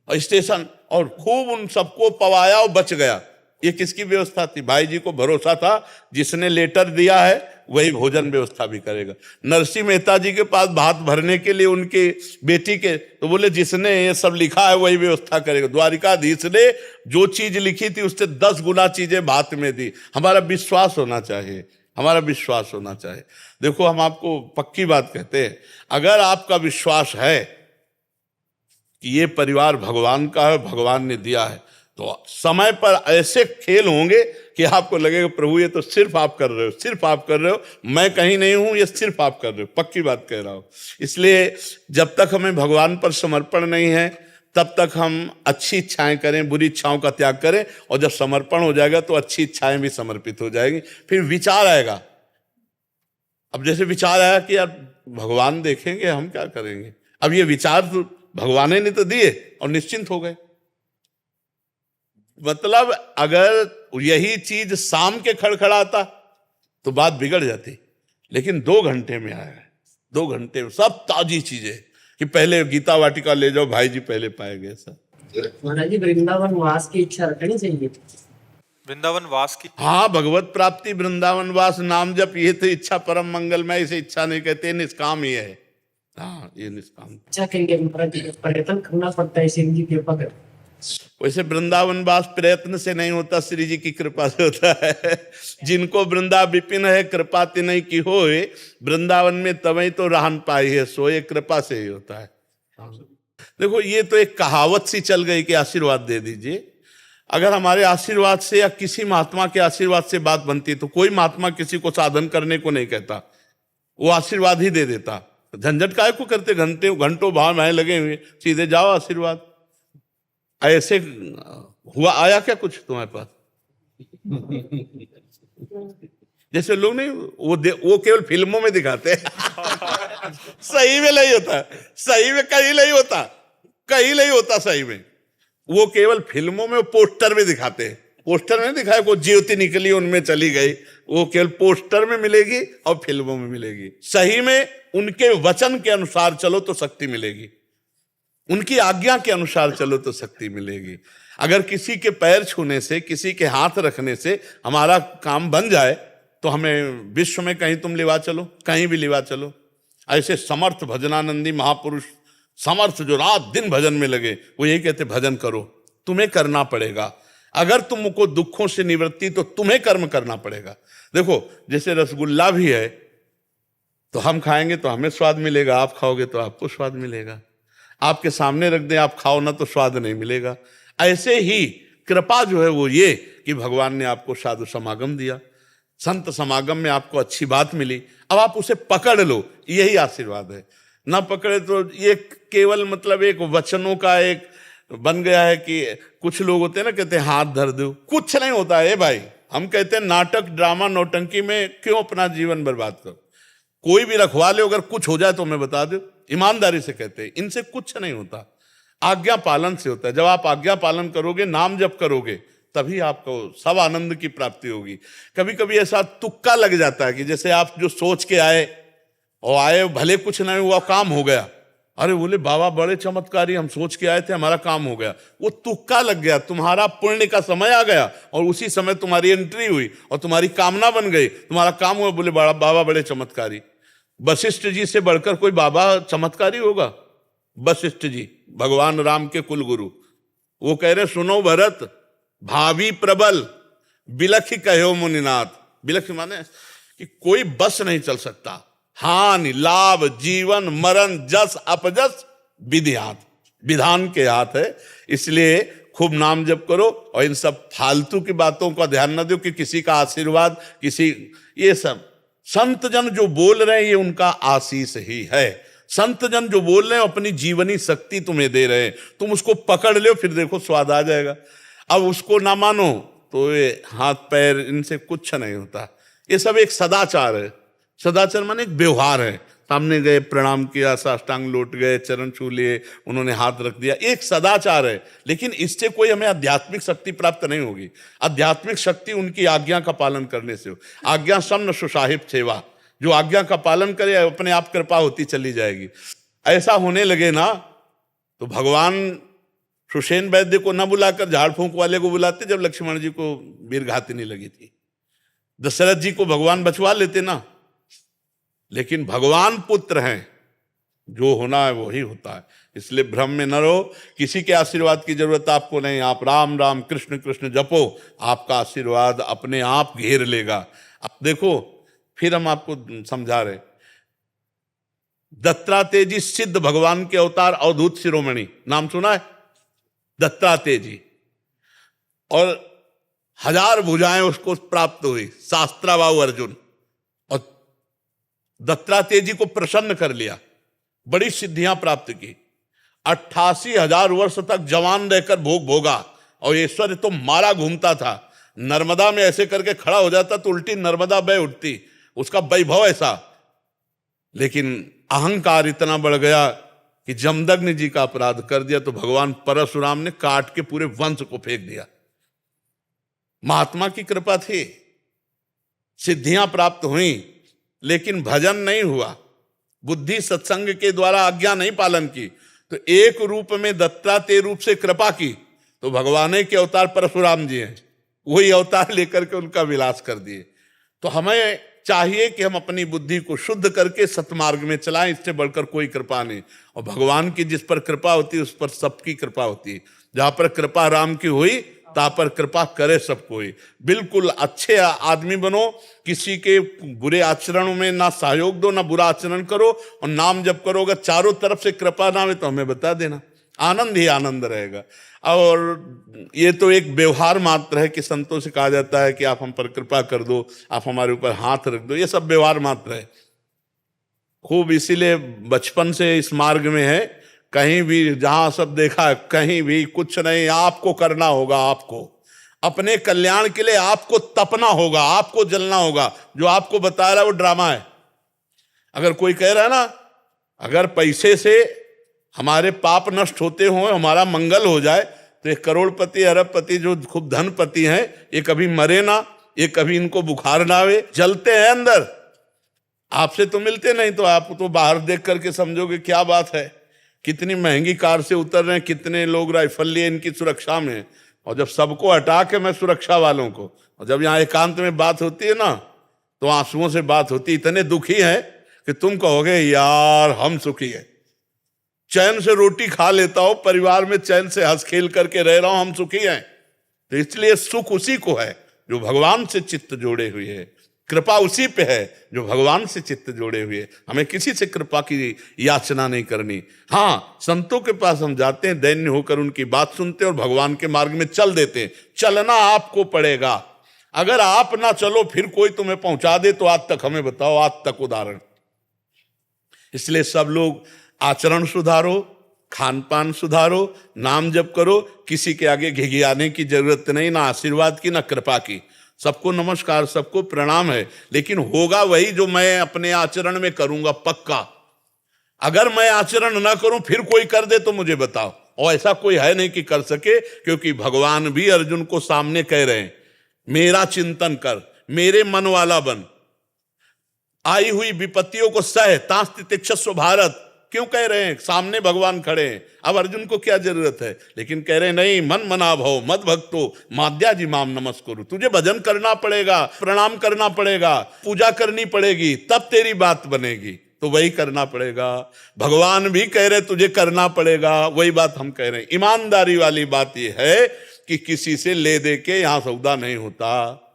स्टेशन, और खूब उन सबको पवाया और बच गया। ये किसकी व्यवस्था थी? भाई जी को भरोसा था जिसने लेटर दिया है वही भोजन व्यवस्था भी करेगा। नरसिंह मेहता जी के पास भात भरने के लिए उनके बेटी के, तो बोले जिसने ये सब लिखा है वही व्यवस्था करेगा। द्वारिकाधीश ने जो चीज लिखी थी उससे 10 गुना चीजें भात में दी। हमारा विश्वास होना चाहिए, हमारा विश्वास होना चाहिए। देखो हम आपको पक्की बात कहते हैं, अगर आपका विश्वास है कि ये परिवार भगवान का है, भगवान ने दिया है, तो समय पर ऐसे खेल होंगे कि आपको लगेगा प्रभु ये तो सिर्फ आप कर रहे हो, सिर्फ आप कर रहे हो, मैं कहीं नहीं हूं, ये सिर्फ आप कर रहे हो। पक्की बात कह रहा हूं। इसलिए जब तक हमें भगवान पर समर्पण नहीं है तब तक हम अच्छी इच्छाएं करें, बुरी इच्छाओं का त्याग करें, और जब समर्पण हो जाएगा तो अच्छी इच्छाएं भी समर्पित हो जाएगी। फिर विचार आएगा। अब जैसे विचार आया कि यार भगवान देखेंगे, हम क्या करेंगे, अब ये विचार तो भगवान ने तो दिए और निश्चिंत हो गए। मतलब अगर यही चीज शाम के खड़खड़ाता तो बात बिगड़ जाती, लेकिन 2 घंटे में आया है, 2 घंटे में सब ताजी चीजें कि पहले गीता वाटिका ले जाओ, भाई जी पहले पाए गए सब। महाराज जी वृंदावन वास की इच्छा रखनी चाहिए। वृंदावन वास की, हाँ, भगवत प्राप्ति वृंदावन वास नाम जप, ये तो इच्छा परम मंगलमय, इसे इच्छा नहीं कहते, निष्काम ही है। हाँ ये निष्काम इच्छा के लिए महाराज जी प्रयत्न करना पड़ता है, श्री जी की कृपा कर। वैसे वृंदावन वास प्रयत्न से नहीं होता, श्री जी की कृपा से होता है। जिनको वृंदा विपिन है कृपा तिनहि की होए, वृंदावन में तवई तो रहन पाई है सोए, कृपा से ही होता है। देखो ये तो एक कहावत सी चल गई कि आशीर्वाद दे दीजिए। अगर हमारे आशीर्वाद से या किसी महात्मा के आशीर्वाद से बात बनती तो कोई महात्मा किसी को साधन करने को नहीं कहता, वो आशीर्वाद ही दे देता। झंझट काहे को करते, घंटों भाव में लगे हुए, सीधे जाओ आशीर्वाद। ऐसे हुआ आया क्या कुछ तुम्हारे पास? जैसे लोग नहीं वो केवल फिल्मों में दिखाते हैं सही में नहीं होता, सही में कहीं नहीं होता, कहीं नहीं होता सही में। वो केवल फिल्मों में पोस्टर में दिखाते हैं, पोस्टर में दिखाया कोई ज्योति निकली उनमें चली गई, वो केवल पोस्टर में मिलेगी और फिल्मों में मिलेगी। सही में उनके वचन के अनुसार चलो तो शक्ति मिलेगी, उनकी आज्ञा के अनुसार चलो तो शक्ति मिलेगी। अगर किसी के पैर छूने से, किसी के हाथ रखने से हमारा काम बन जाए तो हमें विश्व में कहीं तुम लिवा चलो, कहीं भी लिवा चलो। ऐसे समर्थ भजनानंदी महापुरुष, समर्थ जो रात दिन भजन में लगे, वो यही कहते भजन करो, तुम्हें करना पड़ेगा। अगर तुमको दुखों से निवृत्ति तो तुम्हें कर्म करना पड़ेगा। देखो जैसे रसगुल्ला भी है तो हम खाएंगे तो हमें स्वाद मिलेगा, आप खाओगे तो आपको स्वाद मिलेगा। आपके सामने रख दें आप खाओ ना तो स्वाद नहीं मिलेगा। ऐसे ही कृपा जो है वो ये कि भगवान ने आपको साधु समागम दिया, संत समागम में आपको अच्छी बात मिली, अब आप उसे पकड़ लो, यही आशीर्वाद है। ना पकड़े तो ये केवल मतलब एक वचनों का एक बन गया है कि कुछ लोग होते हैं ना कहते हैं हाथ धर दो, कुछ नहीं होता है भाई। हम कहते हैं नाटक ड्रामा नौटंकी में क्यों अपना जीवन बर्बाद करो, कोई भी रखवा ले, अगर कुछ हो जाए तो हमें बता दो, ईमानदारी से कहते हैं। इनसे कुछ नहीं होता, आज्ञा पालन से होता है। जब आप आज्ञा पालन करोगे, नाम जप करोगे, तभी आपको सब आनंद की प्राप्ति होगी। कभी कभी ऐसा तुक्का लग जाता है कि जैसे आप जो सोच के आए और आए, भले कुछ नहीं हुआ, काम हो गया, अरे बोले बाबा बड़े चमत्कारी, हम सोच के आए थे हमारा काम हो गया। वो तुक्का लग गया, तुम्हारा पुण्य का समय आ गया और उसी समय तुम्हारी एंट्री हुई और तुम्हारी कामना बन गई, तुम्हारा काम हुआ, बोले बाबा बड़े चमत्कारी। वशिष्ठ जी से बढ़कर कोई बाबा चमत्कारी होगा? वशिष्ठ जी भगवान राम के कुल गुरु, वो कह रहे सुनो भरत, भावी प्रबल बिलख कहो मुनिनाथ। बिलख माने कि कोई बस नहीं चल सकता, हानि लाभ जीवन मरण जस अपजस विधि हाथ, विधान के हाथ है। इसलिए खूब नाम जप करो और इन सब फालतू की बातों का ध्यान न दो कि किसी का आशीर्वाद, किसी, ये सब संत जन जो बोल रहे हैं ये उनका आशीष ही है। संत जन जो बोल रहे हैं अपनी जीवनी शक्ति तुम्हें दे रहे हैं, तुम उसको पकड़ लो, फिर देखो स्वाद आ जाएगा। अब उसको ना मानो तो ये हाथ पैर इनसे कुछ नहीं होता। ये सब एक सदाचार है। सदाचार माने एक व्यवहार है, सामने गए प्रणाम किया, साष्टांग लौट गए, चरण छू लिए, उन्होंने हाथ रख दिया, एक सदाचार है। लेकिन इससे कोई हमें आध्यात्मिक शक्ति प्राप्त नहीं होगी। आध्यात्मिक शक्ति उनकी आज्ञा का पालन करने से हो। आज्ञा सम सुसाहिब सेवा, जो आज्ञा का पालन करे अपने आप कृपा होती चली जाएगी। ऐसा होने लगे ना तो भगवान सुषेण वैद्य को न बुलाकर झाड़ फूंक वाले को बुलाते, जब लक्ष्मण जी को वीरघातिनी लगी थी। दशरथ जी को भगवान बचवा लेते ना, लेकिन भगवान पुत्र हैं, जो होना है वही होता है। इसलिए भ्रम में न रहो, किसी के आशीर्वाद की जरूरत आपको नहीं। आप राम राम कृष्ण कृष्ण जपो, आपका आशीर्वाद अपने आप घेर लेगा। अब देखो फिर हम आपको समझा रहे, दत्तात्रेय जी सिद्ध भगवान के अवतार, अवधूत शिरोमणि, नाम सुना है? दत्तात्रेय जी, और 1000 भुजाएं उसको प्राप्त हुई, शास्त्राबाहु अर्जुन, और दत्तात्रेय जी को प्रसन्न कर लिया, बड़ी सिद्धियां प्राप्त की। 88,000 वर्ष तक जवान रहकर भोग भोगा, और ऐश्वर्य तो मारा घूमता था। नर्मदा में ऐसे करके खड़ा हो जाता तो उल्टी नर्मदा बह उठती, उसका वैभव ऐसा। लेकिन अहंकार इतना बढ़ गया कि जमदग्नि जी का अपराध कर दिया, तो भगवान परशुराम ने काट के पूरे वंश को फेंक दिया। महात्मा की कृपा थी, सिद्धियां प्राप्त हुई, लेकिन भजन नहीं हुआ, बुद्धि सत्संग के द्वारा आज्ञा नहीं पालन की। तो एक रूप में दत्तात्रेय रूप से कृपा की, तो भगवान के अवतार परशुराम जी हैं, वही अवतार लेकर के उनका विलास कर दिए। तो हमें चाहिए कि हम अपनी बुद्धि को शुद्ध करके सतमार्ग में चलाएं, इससे बढ़कर कोई कृपा नहीं। और भगवान की जिस पर कृपा होती है उस पर सबकी कृपा होती है। जहां पर कृपा राम की हुई ता पर कृपा करे सब कोई। बिल्कुल अच्छे आदमी बनो, किसी के बुरे आचरणों में ना सहयोग दो, ना बुरा आचरण करो, और नाम जप करो। अगर चारों तरफ से कृपा ना हो तो हमें बता देना, आनंद ही आनंद रहेगा। और ये तो एक व्यवहार मात्र है कि संतों से कहा जाता है कि आप हम पर कृपा कर दो, आप हमारे ऊपर हाथ रख दो, ये सब व्यवहार मात्र है। खूब इसीलिए बचपन से इस मार्ग में है, कहीं भी जहां सब देखा, कहीं भी कुछ नहीं, आपको करना होगा। अपने कल्याण के लिए आपको तपना होगा, आपको जलना होगा। जो आपको बता रहा है वो ड्रामा है। अगर कोई कह रहा है ना, अगर पैसे से हमारे पाप नष्ट होते हो, हमारा मंगल हो जाए, तो ये करोड़पति अरबपति जो खूब धनपति हैं, ये कभी मरे ना, ये कभी इनको बुखार ना आवे, जलते हैं अंदर। आपसे तो मिलते नहीं, तो आप तो बाहर देख करके समझोगे क्या बात है, कितनी महंगी कार से उतर रहे हैं, कितने लोग राइफल लिए इनकी सुरक्षा में। और जब सबको हटा के मैं सुरक्षा वालों को, और जब यहाँ एकांत में बात होती है ना, तो आंसुओं से बात होती। इतने दुखी हैं कि तुम कहोगे यार हम सुखी है, चैन से रोटी खा लेता हूं, परिवार में चैन से हंस खेल करके रह रहा हूं, हम सुखी हैं। तो इसलिए सुख उसी को है जो भगवान से चित्त जोड़े हुए है, कृपा उसी पे है जो भगवान से चित्त जोड़े हुए। हमें किसी से कृपा की याचना नहीं करनी। हाँ, संतों के पास हम जाते हैं, दैन्य होकर उनकी बात सुनते हैं और भगवान के मार्ग में चल देते हैं। चलना आपको पड़ेगा। अगर आप ना चलो फिर कोई तुम्हें पहुंचा दे, तो आज तक हमें बताओ, आज तक उदाहरण। इसलिए सब लोग आचरण सुधारो, खान पान सुधारो, नाम जप करो। किसी के आगे घिघियाने की जरूरत नहीं, ना आशीर्वाद की ना कृपा की। सबको नमस्कार, सबको प्रणाम है, लेकिन होगा वही जो मैं अपने आचरण में करूंगा पक्का। अगर मैं आचरण ना करूं फिर कोई कर दे तो मुझे बताओ, और ऐसा कोई है नहीं कि कर सके, क्योंकि भगवान भी अर्जुन को सामने कह रहे हैं, मेरा चिंतन कर, मेरे मन वाला बन, आई हुई विपत्तियों को सह, तास्ति तिक्षस्व भारत। क्यों कह रहे हैं? सामने भगवान खड़े हैं। अब अर्जुन को क्या जरूरत है? लेकिन कह रहे हैं नहीं, मन मना भव मद भक्तो माद्याजी माम नमस्कुरु। तुझे भजन करना पड़ेगा, प्रणाम करना पड़ेगा, पूजा करनी पड़ेगी, तब तेरी बात बनेगी। तो वही करना पड़ेगा। भगवान भी कह रहे तुझे करना पड़ेगा, वही बात हम कह रहे हैं। ईमानदारी वाली बात यह है कि किसी से ले दे के यहां सौदा नहीं होता।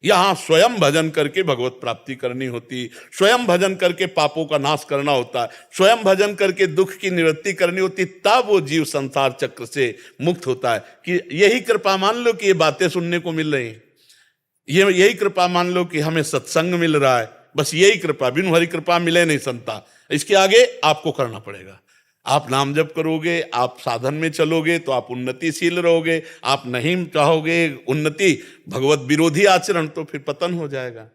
यहां स्वयं भजन करके भगवत प्राप्ति करनी होती, स्वयं भजन करके पापों का नाश करना होता है, स्वयं भजन करके दुख की निवृत्ति करनी होती, तब वो जीव संसार चक्र से मुक्त होता है। कि यही कृपा मान लो कि ये बातें सुनने को मिल रही हैं, यही कृपा मान लो कि हमें सत्संग मिल रहा है, बस यही कृपा, बिनु हरि कृपा मिले नहीं संता। इसके आगे आपको करना पड़ेगा। आप नाम जप करोगे, आप साधन में चलोगे तो आप उन्नतिशील रहोगे। आप नहीं चाहोगे उन्नति, भगवत विरोधी आचरण, तो फिर पतन हो जाएगा।